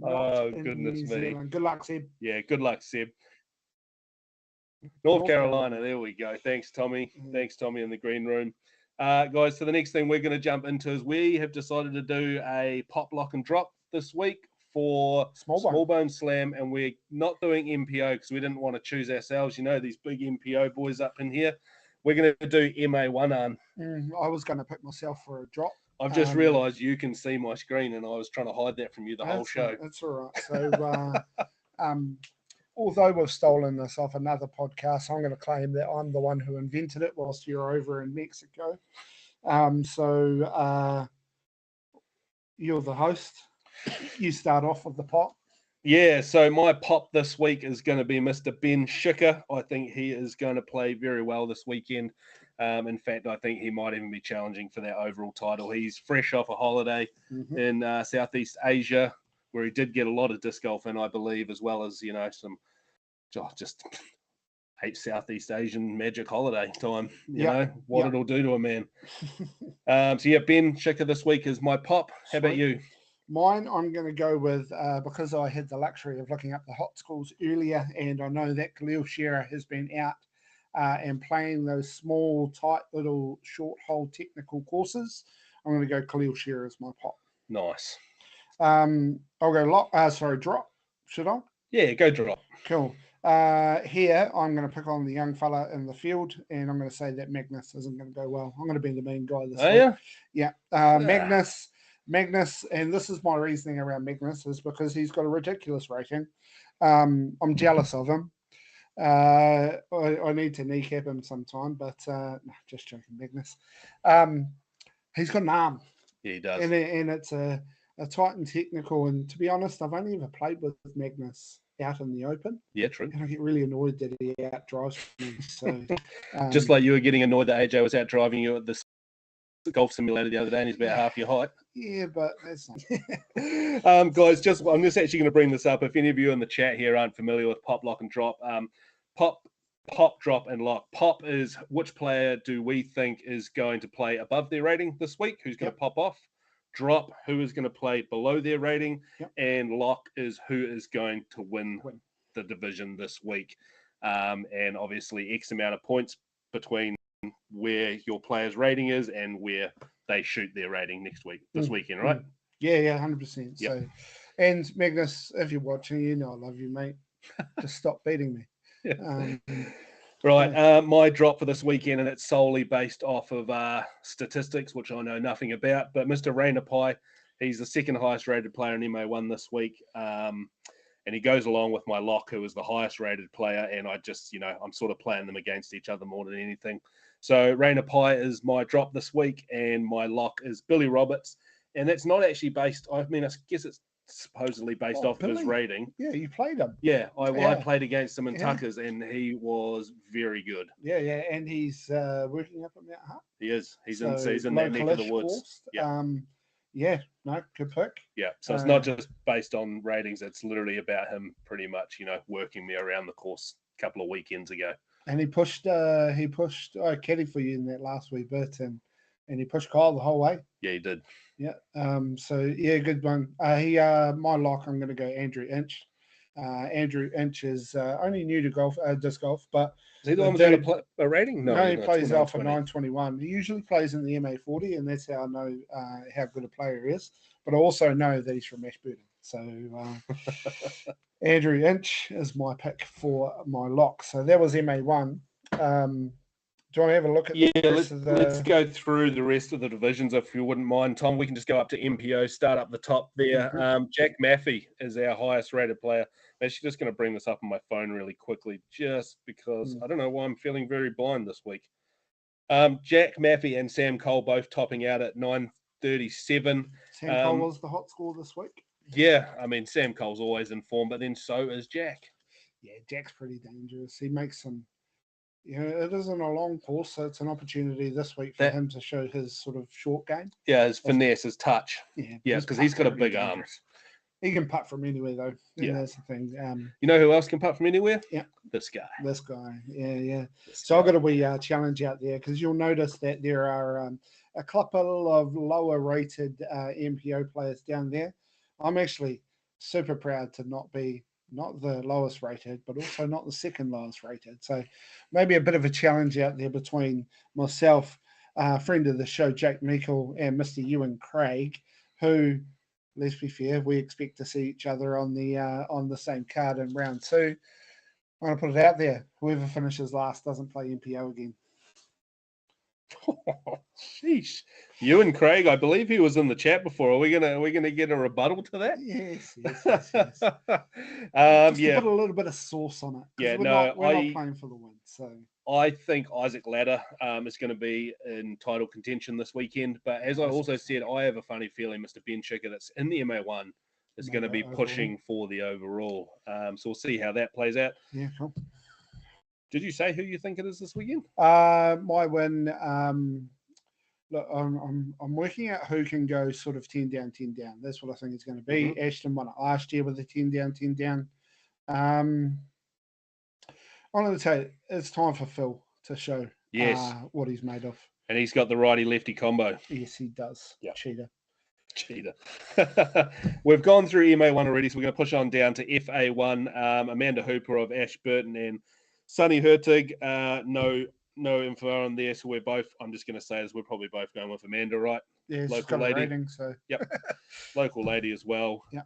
Oh, goodness me. Good luck, Seb. Yeah, good luck, Seb. North Carolina. There we go. Thanks, Tommy. Thanks, Tommy, in the green room. Guys, so the next thing we're going to jump into is we have decided to do a pop, lock, and drop this week for Smallbone Slam, and we're not doing MPO because we didn't want to choose ourselves. These big MPO boys up in here. We're going to do MA1 on. I was going to pick myself for a drop. I've just realised you can see my screen, and I was trying to hide that from you the whole show. That's all right. So, although we've stolen this off another podcast, I'm going to claim that I'm the one who invented it whilst you're over in Mexico. So you're the host. You start off with the pop. Yeah, so my pop this week is going to be Mr. Ben Schicker. I think he is going to play very well this weekend. In fact, I think he might even be challenging for that overall title. He's fresh off a holiday in Southeast Asia, where he did get a lot of disc golf in, I believe, as well as, some just Southeast Asian magic holiday time, you know, what it'll do to a man. So yeah, Ben Schicker this week is my pop. How about you? Mine, I'm going to go with, because I had the luxury of looking up the hot schools earlier, and I know that Khalil Shearer has been out and playing those small, tight little short hole technical courses. I'm going to go Khalil Shearer as my pop. Nice. I'll go drop. Should I? Yeah, go drop. Cool. Here, I'm going to pick on the young fella in the field, and I'm going to say that Magnus isn't going to go well. I'm going to be the mean guy this week. Yeah? Yeah. Magnus, and this is my reasoning around Magnus, is because he's got a ridiculous rating. I'm jealous of him. I need to kneecap him sometime, but no, just joking, Magnus. He's got an arm. Yeah, he does. And it's a tight and technical. And to be honest, I've only ever played with Magnus out in the open. Yeah, true. And I get really annoyed that he out drives me. So just like you were getting annoyed that AJ was out driving you at this golf simulator the other day, and he's about half your height. Yeah, but that's not. Guys, I'm just actually going to bring this up. If any of you in the chat here aren't familiar with pop, lock, and drop, pop, drop, and lock. Pop is which player do we think is going to play above their rating this week? Who's going to pop off? Drop, who is going to play below their rating? And lock is who is going to win the division this week. And obviously X amount of points between where your player's rating is and where they shoot their rating this weekend, right? Yeah, 100%. So, and Magnus, if you're watching, you know I love you, mate. Just stop beating me. Right, my drop for this weekend, and it's solely based off of statistics, which I know nothing about, but Mr. Rainer Pai, he's the second highest rated player in MA1 this week, and he goes along with my lock, who is the highest rated player, and I just, I'm sort of playing them against each other more than anything. So Rainer Pai is my drop this week, and my lock is Billy Roberts, and that's not actually based, I guess it's supposedly based off of his rating. Yeah, you played him. Yeah, I played against him in Tuckers, and he was very good. Yeah, and he's working up at Mount Hutt. He is. He's in that neck of the woods. Good pick. Yeah, so it's not just based on ratings. It's literally about him pretty much, working me around the course a couple of weekends ago. And he pushed caddy for you in that last wee bit, and he pushed Kyle the whole way. Yeah, he did. Yeah. So yeah, good one. My lock, I'm going to go Andrew Inch. Andrew Inch is only new to golf, disc golf, but is he the one without a rating? No, he plays Alpha 921. He usually plays in the MA40, and that's how I know how good a player he is. But I also know that he's from Ashburton. So Andrew Inch is my pick for my lock. So that was MA1. Do you want to have a look at let's go through the rest of the divisions, if you wouldn't mind, Tom. We can just go up to MPO, start up the top there. Jack Maffey is our highest rated player. I'm actually just going to bring this up on my phone really quickly, just because I don't know why I'm feeling very blind this week. Jack Maffey and Sam Cole both topping out at 937. Sam Cole was the hot score this week. Yeah, I mean, Sam Cole's always in form, but then so is Jack. Yeah, Jack's pretty dangerous. He makes some... it isn't a long course, so it's an opportunity this week for him to show his sort of short game. Yeah, his finesse, his touch. Yeah, because he's got a big arm. He can putt from anywhere, though. And that's the thing. You know who else can putt from anywhere? Yeah. This guy. Yeah. So I've got a wee challenge out there, because you'll notice that there are a couple of lower-rated MPO players down there. I'm actually super proud to not be not the lowest rated, but also not the second lowest rated. So maybe a bit of a challenge out there between myself, friend of the show, Jake Meikle, and Mr. Ewan Craig, who, let's be fair, we expect to see each other on the same card in round 2. I'm going to put it out there. Whoever finishes last doesn't play MPO again. Oh, sheesh. Ewan Craig, I believe he was in the chat before. Are we gonna get a rebuttal to that? Yes. Just to put a little bit of sauce on it. Yeah, we're not playing for the win. So I think Isaac Ladder is going to be in title contention this weekend. But as I also said, I have a funny feeling Mr. Ben Schicker, that's in the MA1, is going to be pushing for the overall. So we'll see how that plays out. Yeah, cool. Did you say who you think it is this weekend? My win. look, I'm working out who can go sort of 10 down, 10 down. That's what I think it's going to be. Ashton won it last year with a 10 down, 10 down. I'm going to tell you, it's time for Phil to show Yes. what he's made of. And he's got the righty-lefty combo. Yes, he does. Yeah. Cheater. We've gone through MA1 already, so we're going to push on down to FA1. Amanda Hooper of Ashburton and Sonny Hurtig. No info on there, so we're both. I'm just going to say is we're probably both going with Amanda, right? Yeah, she's Local got a lady. rating, so Yep. Local lady as well. Yeah.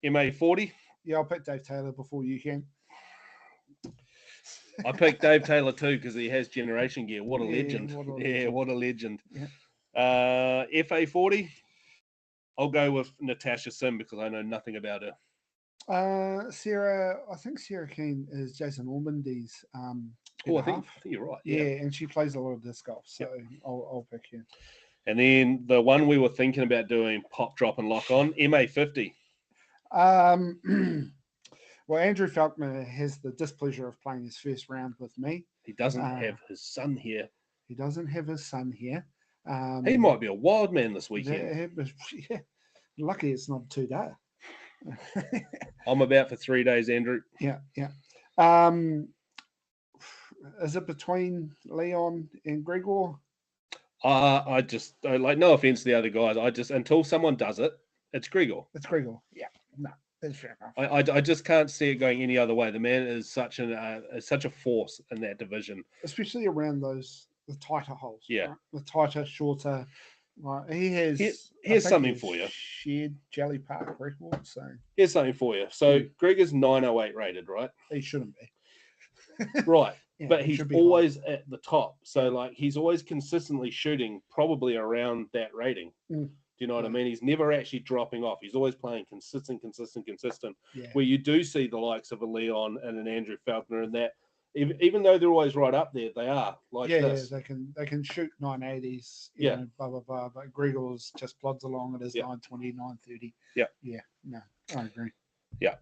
MA40. Yeah, I'll pick Dave Taylor before you can. I picked Dave Taylor too because he has generation gear. What a Yeah, legend. what a Yeah, legend. what a legend. Yeah. FA40. I'll go with Natasha Sim because I know nothing about her. Sarah, I think Sarah Keane is Jason Ormandy's I think you're right. Yeah, and she plays a lot of disc golf, so Yep. I'll pick her. And then the one we were thinking about doing, pop, drop, and lock on, MA50. Well, Andrew Falkner has the displeasure of playing his first round with me. He doesn't have his son here. He doesn't have his son here. He might be a wild man this weekend. Yeah. Lucky it's not 2 days. I'm about for 3 days, Andrew. Yeah. Is it between Leon and Gregor? I just no offense to the other guys. I just until someone does it, it's Gregor. It's Gregor. Yeah. No, that's fair enough. I just can't see it going any other way. The man is such a force in that division, especially around the tighter holes. Yeah, right? The tighter, shorter. Right? He has. Here's something for you. Shared Jelly Park record. So here's something for you. So Gregor's 908 rated, right? He shouldn't be. Right. Yeah, but he's always at the top. So, like, he's always consistently shooting probably around that rating. Do you know what I mean? He's never actually dropping off. He's always playing consistent. Yeah. Where you do see the likes of a Leon and an Andrew Falkner and that, even though they're always right up there, they are like this. Yeah, they can shoot 980s. Yeah. Know, blah, blah, blah. But Gregor's just plods along at his 920, 930. Yeah. Yeah. No, I agree. Yeah.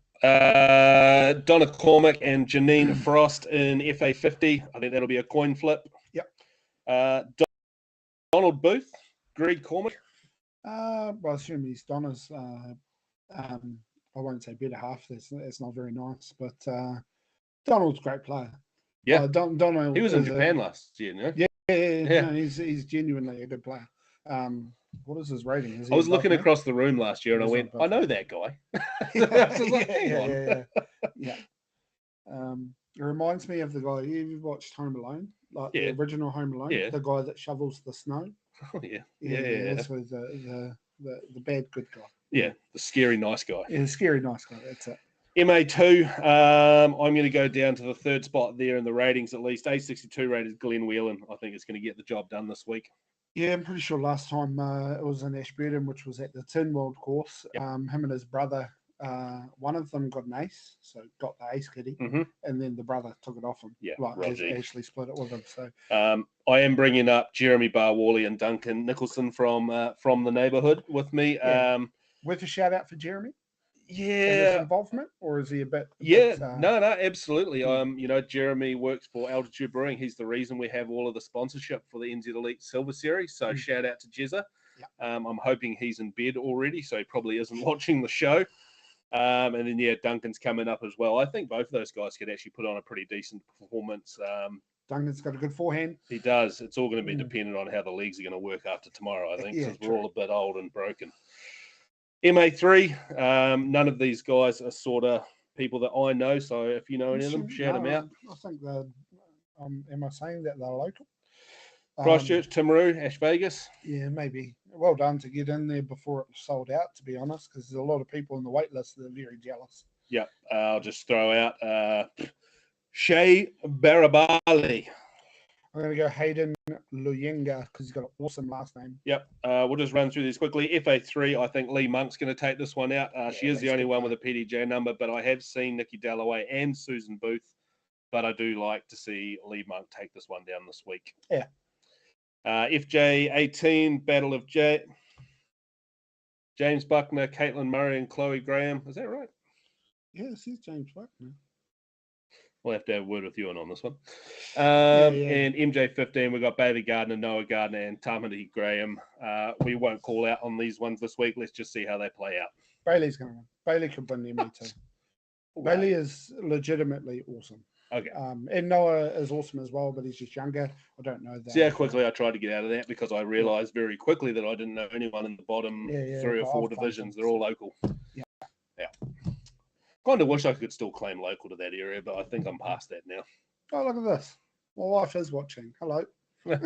Donna Cormack and Janine Frost in FA50. I think that'll be a coin flip. Yep. Donald Booth, Greg Cormack. Well, I assume he's Donna's. I won't say better half. That's not very nice, but Donald's a great player. Yeah. Donald. He was in Japan last year, no? Yeah. No, he's genuinely a good player. What is his rating? I was looking across the room last year and I went, I know that guy. Yeah. It reminds me of the guy. You've watched Home Alone, like the original Home Alone, the guy that shovels the snow. Oh yeah. That's with the bad good guy. Yeah, the scary nice guy. Yeah, the scary nice guy. That's it. MA2, I'm going to go down to the third spot there in the ratings at least. A62 rated Glenn Whelan. I think it's going to get the job done this week. Yeah, I'm pretty sure last time it was in Ashburton, which was at the Tin World course. Yep. Him and his brother, one of them got an ace, so got the ace kitty, and then the brother took it off him. Yeah, actually split it with him. So I am bringing up Jeremy Barwally and Duncan Nicholson from the neighbourhood with me. Yeah. Worth a shout out for Jeremy. Yeah, his involvement, or is he a bit? No, absolutely. Jeremy works for Altitude Brewing. He's the reason we have all of the sponsorship for the NZ Elite Silver Series. So shout out to Jezza. Yeah. I'm hoping he's in bed already, so he probably isn't watching the show. And then Duncan's coming up as well. I think both of those guys could actually put on a pretty decent performance. Duncan's got a good forehand. He does. It's all going to be dependent on how the legs are going to work after tomorrow, I think, because we're all a bit old and broken. MA3, none of these guys are sort of people that I know. So if you know any of them, shout them out. I think they're, am I saying that they're local? Christchurch, Timaru, Ash Vegas. Yeah, maybe. Well done to get in there before it was sold out, to be honest, because there's a lot of people on the wait list that are very jealous. Yeah, I'll just throw out Shea Barabali. I'm going to go Hayden Luyenga because he's got an awesome last name. Yep. We'll just run through these quickly. FA3, I think Lee Monk's going to take this one out. She is the only one with a PDJ number, but I have seen Nikki Dalloway and Susan Booth, but I do like to see Lee Monk take this one down this week. Yeah. FJ18, Battle of James Buckner, Caitlin Murray, and Chloe Graham. Is that right? Yeah, this is James Buckner. We'll have to have a word with you on this one. Yeah. And MJ15, we've got Bailey Gardner, Noah Gardner, and Tamati Graham. We won't call out on these ones this week. Let's just see how they play out. Bailey's going to win. Bailey could win the ME2. Bailey is legitimately awesome. Okay. And Noah is awesome as well, but he's just younger. I don't know that. See how quickly I tried to get out of that because I realised very quickly that I didn't know anyone in the bottom 3 or 4 divisions. They're all local. Yeah. Kind of wish I could still claim local to that area, but I think I'm past that now. Oh, look at this. My wife is watching. Hello. We're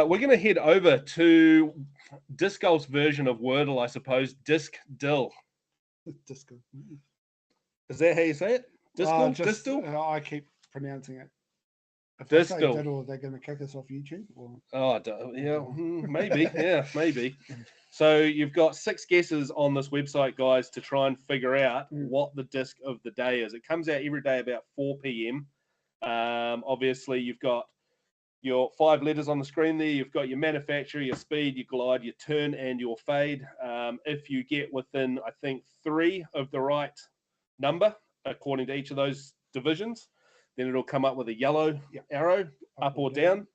going to head over to Discdle's version of Wordle, I suppose. Discdle. Disco. Is that how you say it? Discdle? Discdle? I keep pronouncing it. If I say Discdle. diddle, they're going to kick us off YouTube? Or... Oh, yeah, maybe. Yeah, maybe. So you've got 6 guesses on this website, guys, to try and figure out what the disc of the day is. It comes out every day about 4 p.m. Obviously, you've got your 5 letters on the screen there. You've got your manufacturer, your speed, your glide, your turn, and your fade. If you get within, I think, 3 of the right number, according to each of those divisions, then it'll come up with a yellow arrow, up or down.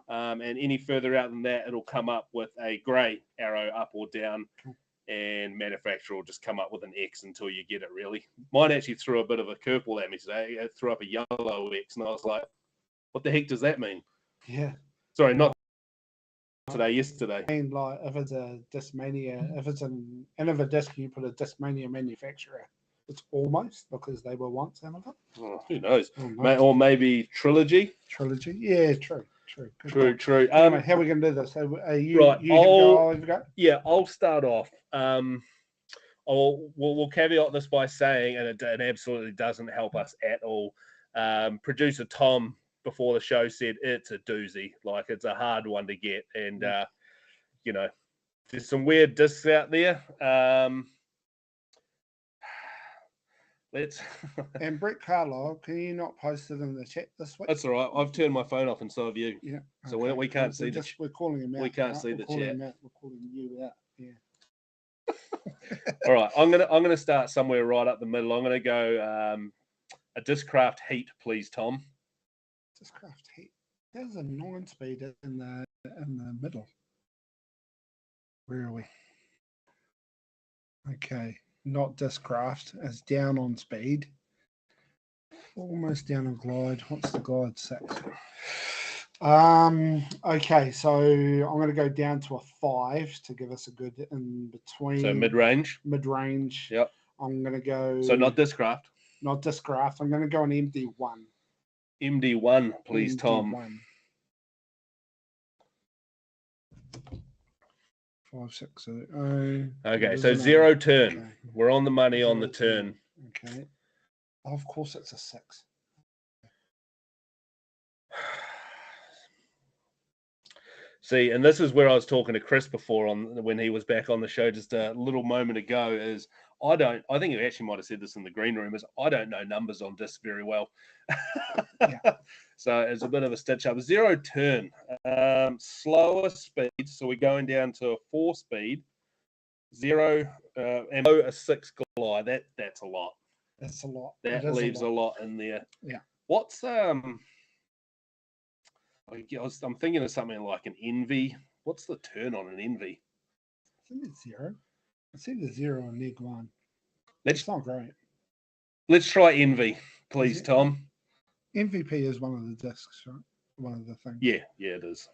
And any further out than that, it'll come up with a grey arrow, up or down. And manufacturer will just come up with an X until you get it, really. Mine actually threw a bit of a curveball at me today. It threw up a yellow X, and I was like, what the heck does that mean? Yeah. Sorry, not today, yesterday. I mean, like, if it's a Discmania, if it's an end of a disc, you put a Discmania manufacturer. It's almost because they were once Amazon. Oh, who knows? Or maybe Trilogy. Trilogy. Yeah, true. True. Anyway, how are we going to do this? Are you, right. you go? Yeah, I'll start off. We'll caveat this by saying, and it absolutely doesn't help us at all. Producer Tom, before the show, said it's a doozy. Like, it's a hard one to get. And, there's some weird discs out there. And Brett Carlisle, can you not post it in the chat this week? That's all right. I've turned my phone off, and so have you. Yeah. So we can't see the. We're calling him out. We can't see the chat. We're calling you out. Yeah. All right. I'm gonna start somewhere right up the middle. I'm gonna go a Discraft Heat, please, Tom. Discraft Heat. There's a 9-speed in the middle. Where are we? Okay. Not Discraft, it's down on speed. Almost down on glide. What's the glide 6? Okay, so I'm going to go down to a 5 to give us a good in between. So mid-range. Mid-range. Yep. I'm going to go. So not Discraft. Not Discraft. I'm going to go an MD1. MD1, please, MD1. Tom. 5, 6, 0. Okay, so 0 turn. Okay. We're on the money 0 on the turn. Okay. Oh, of course, it's a 6. See, and this is where I was talking to Chris before when he was back on the show just a little moment ago. Is I think he actually might have said this in the green room. Is I don't know numbers on disc very well. So it's a bit of a stitch up. 0 turn, slower speed. So we're going down to a 4 speed, 0 and a 6 glide. That's a lot. That's a lot. That leaves a lot in there. Yeah. What's I'm thinking of something like an Envy. What's the turn on an Envy? I think it's 0. I see the 0 on leg 1. It's not great. Let's try Envy, please, Tom. MVP is one of the discs, right? One of the things. Yeah, it is.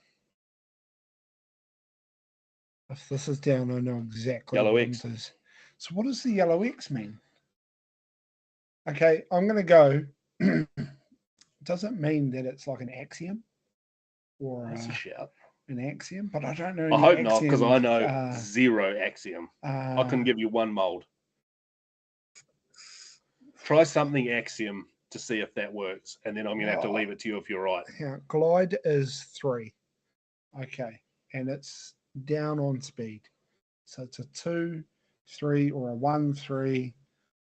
If this is down, I know exactly yellow what X. it is. So what does the yellow X mean? Okay, I'm going to go. Does it mean that it's like an axiom? Or That's a shout. An axiom? But I don't know. I hope not, because I know 0 axiom. I can give you 1 mold. Try something axiom to see if that works, and then I'm going to have to leave it to you if you're right. Yeah, glide is 3. Okay, and it's down on speed. So it's a 2, 3, or a 1, 3,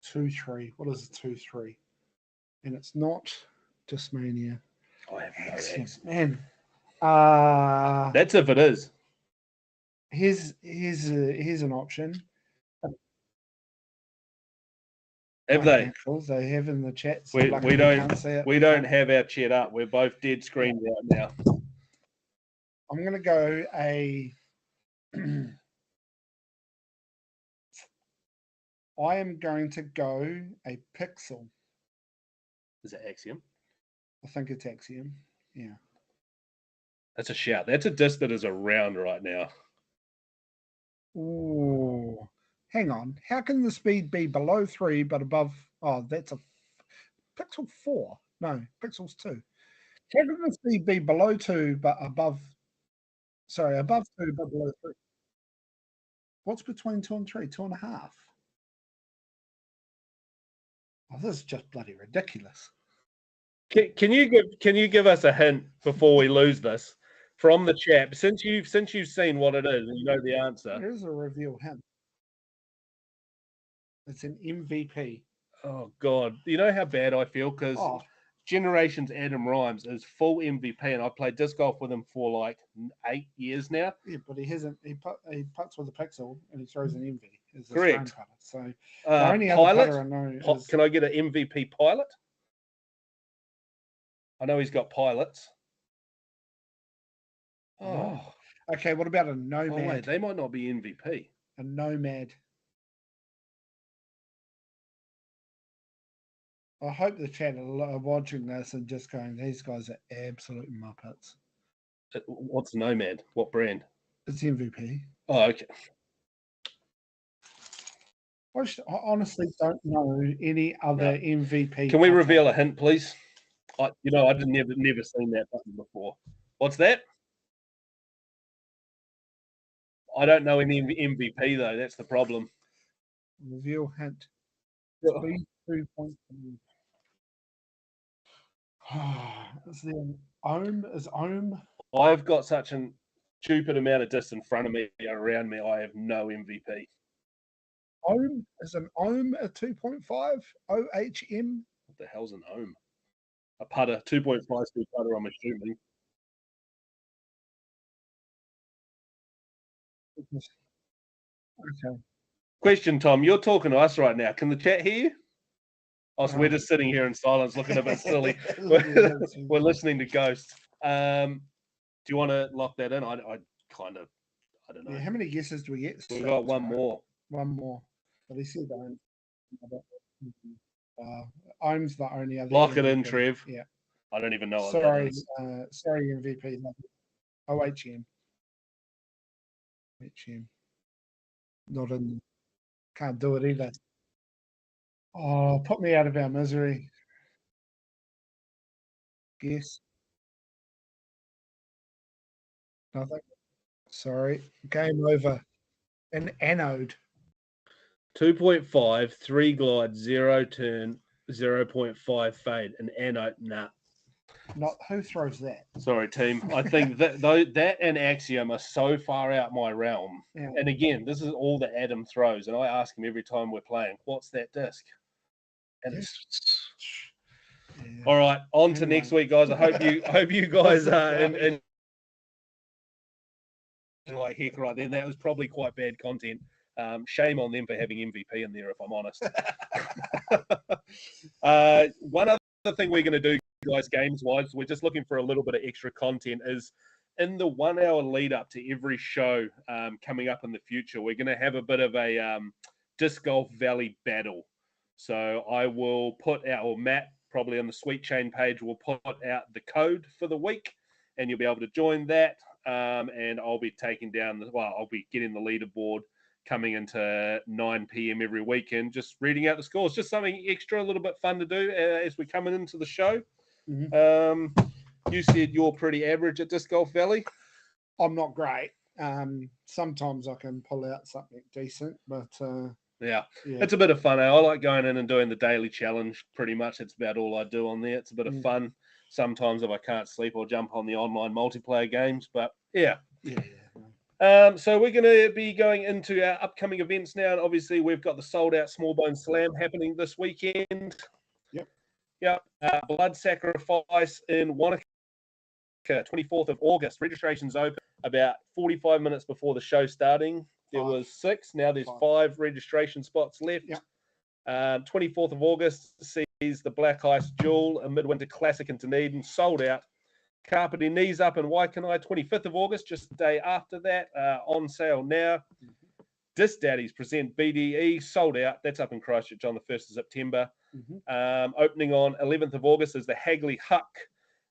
2, 3. What is a 2, 3? And it's not Discmania. I have no axiom. Man. That's if it is. Here's an option. Have they? Okay, cool. They have in the chat. So We luckily can't see it. we don't have our chat up. We're both dead screen right now. I'm going to go a. I am going to go a pixel. Is it Axiom? I think it's Axiom. Yeah. That's a shout. That's a disc that is around right now. Ooh. Hang on. How can the speed be below 3 but above? Oh, that's a pixel 4. No, pixels 2. How can the speed be below 2 but above? Sorry, above 2 but below 3. What's between 2 and 3? 2.5. Oh, this is just bloody ridiculous. Can you give us a hint before we lose this from the chat? Since you've seen what it is and you know the answer. Here's a reveal hint. It's an MVP. Oh God, you know how bad I feel because Oh, Generations Adam Rhymes is full MVP, and I played disc golf with him for like 8 years now. yeah, but he hasn't. He puts with a pixel and he throws an envy. Is a Correct. stone putter. So the only other Pilot. putter I know is. Can I get an MVP pilot? I know he's got pilots. Oh, Okay, what about a nomad? oh wait, they might not be MVP. A nomad. I hope the chat are watching this and just going, these guys are absolute muppets. What's Nomad? What brand? It's MVP. Oh, okay. I honestly don't know any other MVP. Can we putter. reveal a hint, please? I'd never seen that button before. What's that? I don't know any MVP though. That's the problem. Reveal hint. Yeah. Speed 2.2. Is there an ohm? Is ohm? I've got such a stupid amount of disc in front of me, around me. I have no MVP. Ohm? Is an ohm a 2.5? OHM? What the hell's an ohm? A putter, 2.5 speed putter, I'm assuming. Okay. Question, Tom. You're talking to us right now. Can the chat hear you? Oh, so we're just sitting here in silence, looking a bit silly. We're listening to ghosts. Do you want to lock that in? I don't know. Yeah, how many guesses do we get? We've got one more. One more. But he said ohm. Ohm's the only other. Lock it MVP. in, Trev. Yeah. I don't even know what Sorry, that is. sorry, MVP. OHM. HM. Not in. Can't do it either. Oh, put me out of our misery. Guess. Nothing. Sorry. Game over. An anode. 2.5, 3 glide, 0 turn, 0.5 fade, an anode. Nah. Not who throws that? Sorry, team. I think that and Axiom are so far out my realm. Yeah. And again, this is all that Adam throws, and I ask him every time we're playing, "What's that disc?" And it's Yeah. all right. On to Anyway. next week, guys. I hope you guys are and like heck right then. That was probably quite bad content. Shame on them for having MVP in there, if I'm honest. One other thing we're going to do, guys, games-wise, we're just looking for a little bit of extra content, is in the 1 hour lead up to every show coming up in the future, we're going to have a bit of a Disc Golf Valley battle. So I will put out, or Matt, probably on the Sweet Chain page, will put out the code for the week, and you'll be able to join that. And I'll be taking down I'll be getting the leaderboard coming into 9 p.m. every weekend, just reading out the scores. Just something extra, a little bit fun to do as we're coming into the show. Mm-hmm. You said you're pretty average at Disc Golf Valley. I'm not great. Sometimes I can pull out something decent, but yeah, it's a bit of fun. I like going in and doing the daily challenge. Pretty much, it's about all I do on there. It's a bit of fun. Sometimes if I can't sleep, I'll jump on the online multiplayer games. But yeah. So we're going to be going into our upcoming events now. And obviously, we've got the sold-out Smallbone Slam happening this weekend. Yep. Blood Sacrifice in Wanaka, 24th of August. Registration's open about 45 minutes before the show starting. There was 6. Now there's 5 registration spots left. Yep. 24th of August sees the Black Ice Jewel, a midwinter classic in Dunedin, sold out. Carpety Knees Up in Waikanae, 25th of August, just the day after that, on sale now. Discdle present BDE, sold out. That's up in Christchurch on the 1st of September. Opening on 11th of August is the Hagley Huck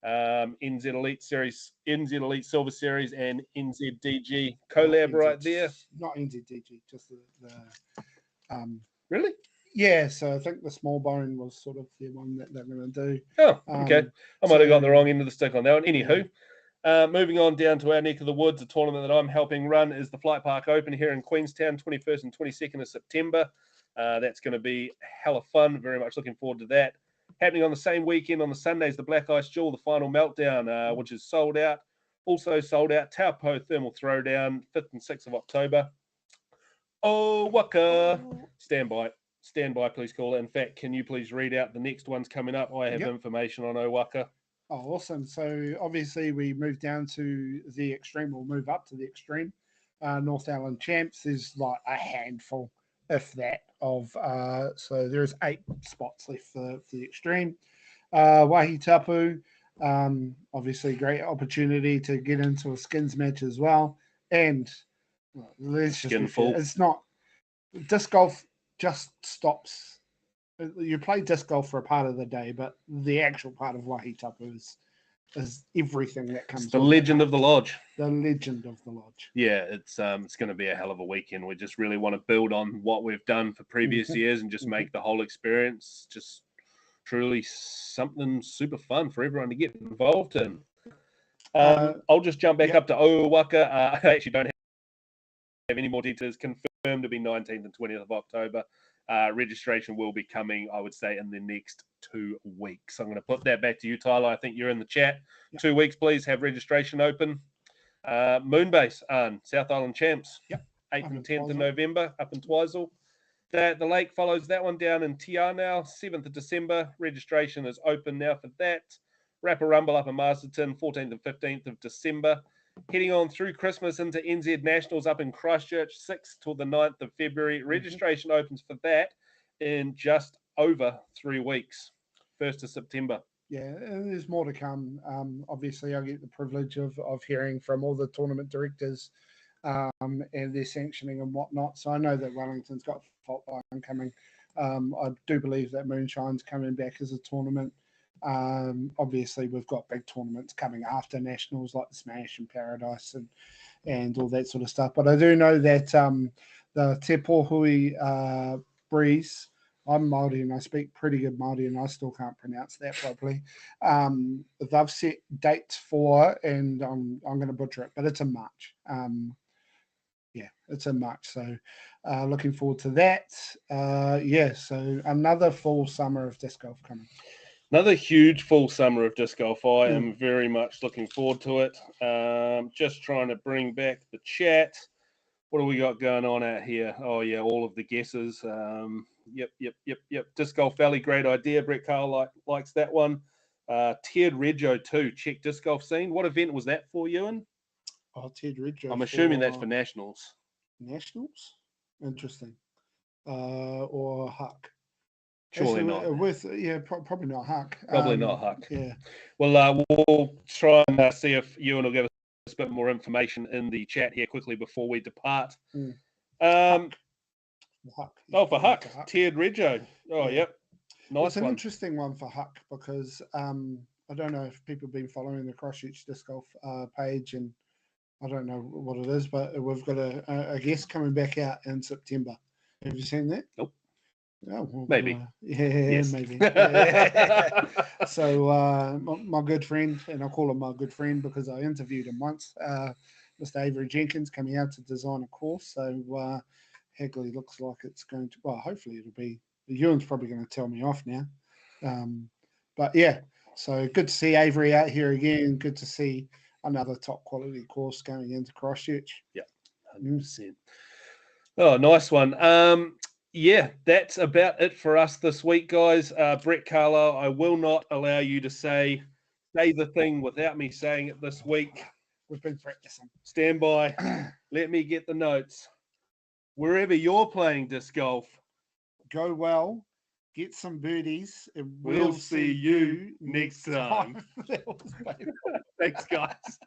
NZ Elite Series, NZ Elite Silver Series, and NZDG collab right there. Not NZDG, just the Really? yeah. So I think the Smallbone was sort of the one that they're going to do. Oh, okay. I might have got the so- wrong end of the stick on that one. Anywho, moving on down to our neck of the woods, a tournament that I'm helping run is the Flight Park Open here in Queenstown, 21st and 22nd of September. That's going to be hella fun. Very much looking forward to that. Happening on the same weekend on the Sundays, the Black Ice Jewel, the Final Meltdown, which is sold out. Also sold out, Taupo Thermal Throwdown, 5th and 6th of October. Oh, Waka. Stand by, please call. In fact, can you please read out the next ones coming up? I have information on Owaka. Oh, awesome. So obviously we move down to the extreme, we'll move up to the extreme. North Island Champs is like a handful, if that, of so there's 8 spots left for the extreme. Wahitapu, obviously great opportunity to get into a skins match as well. And let's just be fair, it's not disc golf just stops. You play disc golf for a part of the day, but the actual part of Wahitapu is everything that comes. It's the legend of the lodge. The legend of the lodge. Yeah, it's going to be a hell of a weekend. We just really want to build on what we've done for previous years and just make the whole experience just truly something super fun for everyone to get involved in. I'll just jump back up to Owaka. I actually don't have any more details. Confirmed to be 19th and 20th of October. Registration will be coming, I would say, in the next 2 weeks. I'm going to put that back to you, Tyler. I think you're in the chat. 2 weeks, please have registration open. Moonbase on South Island Champs. 8th and 10th of November up in Twizel. The lake follows that one down in Tia now, 7th of December. Registration is open now for that. Rapper Rumble up in Masterton, 14th and 15th of December. Heading on through Christmas into NZ Nationals up in Christchurch, 6th till the 9th of February. Registration opens for that in just over 3 weeks, 1st of September. Yeah, and there's more to come. Obviously, I get the privilege of hearing from all the tournament directors and their sanctioning and whatnot. So I know that Wellington's got fault line coming. I do believe that Moonshine's coming back as a tournament. Obviously, we've got big tournaments coming after nationals like the Smash and Paradise and all that sort of stuff. But I do know that the Te Pohui Breeze, I'm Māori and I speak pretty good Māori and I still can't pronounce that properly. They've set dates for, and I'm going to butcher it, but it's in March. Yeah, it's in March. So looking forward to that. So another full summer of disc golf coming. Another huge full summer of disc golf. I am very much looking forward to it. Just trying to bring back the chat. What do we got going on out here? Oh, yeah, all of the guesses. Yep. Disc Golf Valley, great idea. Brett Carl likes that one. Ted Reggio too. Czech disc golf scene. What event was that for, Ewan? Oh, Ted Reggio. I'm assuming that's for nationals. Nationals? Interesting. Or Huck. Surely Actually, not. probably not Huck. Probably not Huck. Yeah. Well, we'll try and see if Ewan will give us a bit more information in the chat here quickly before we depart. Huck. Oh, for Huck. Ted Reggio. Oh, yep. Nice It's an one. interesting one for Huck because I don't know if people have been following the Christchurch Disc Golf page, and I don't know what it is, but we've got a guest coming back out in September. Have you seen that? Nope. Oh, well, Maybe. Maybe. So my good friend, and I call him my good friend because I interviewed him once, Mr. Avery Jenkins, coming out to design a course. So Hagley looks like it's going to, well, hopefully it'll be, Ewan's probably going to tell me off now. But yeah, so good to see Avery out here again. Good to see another top quality course going into Christchurch. Yeah, 100%. Oh, nice one. Yeah, that's about it for us this week, guys. Brett Carlisle, I will not allow you to say the thing without me saying it this week. We've been practicing. Stand by. Let me get the notes. Wherever you're playing disc golf, Go well. Get some birdies. And We'll see you next time. That was painful. Thanks, guys.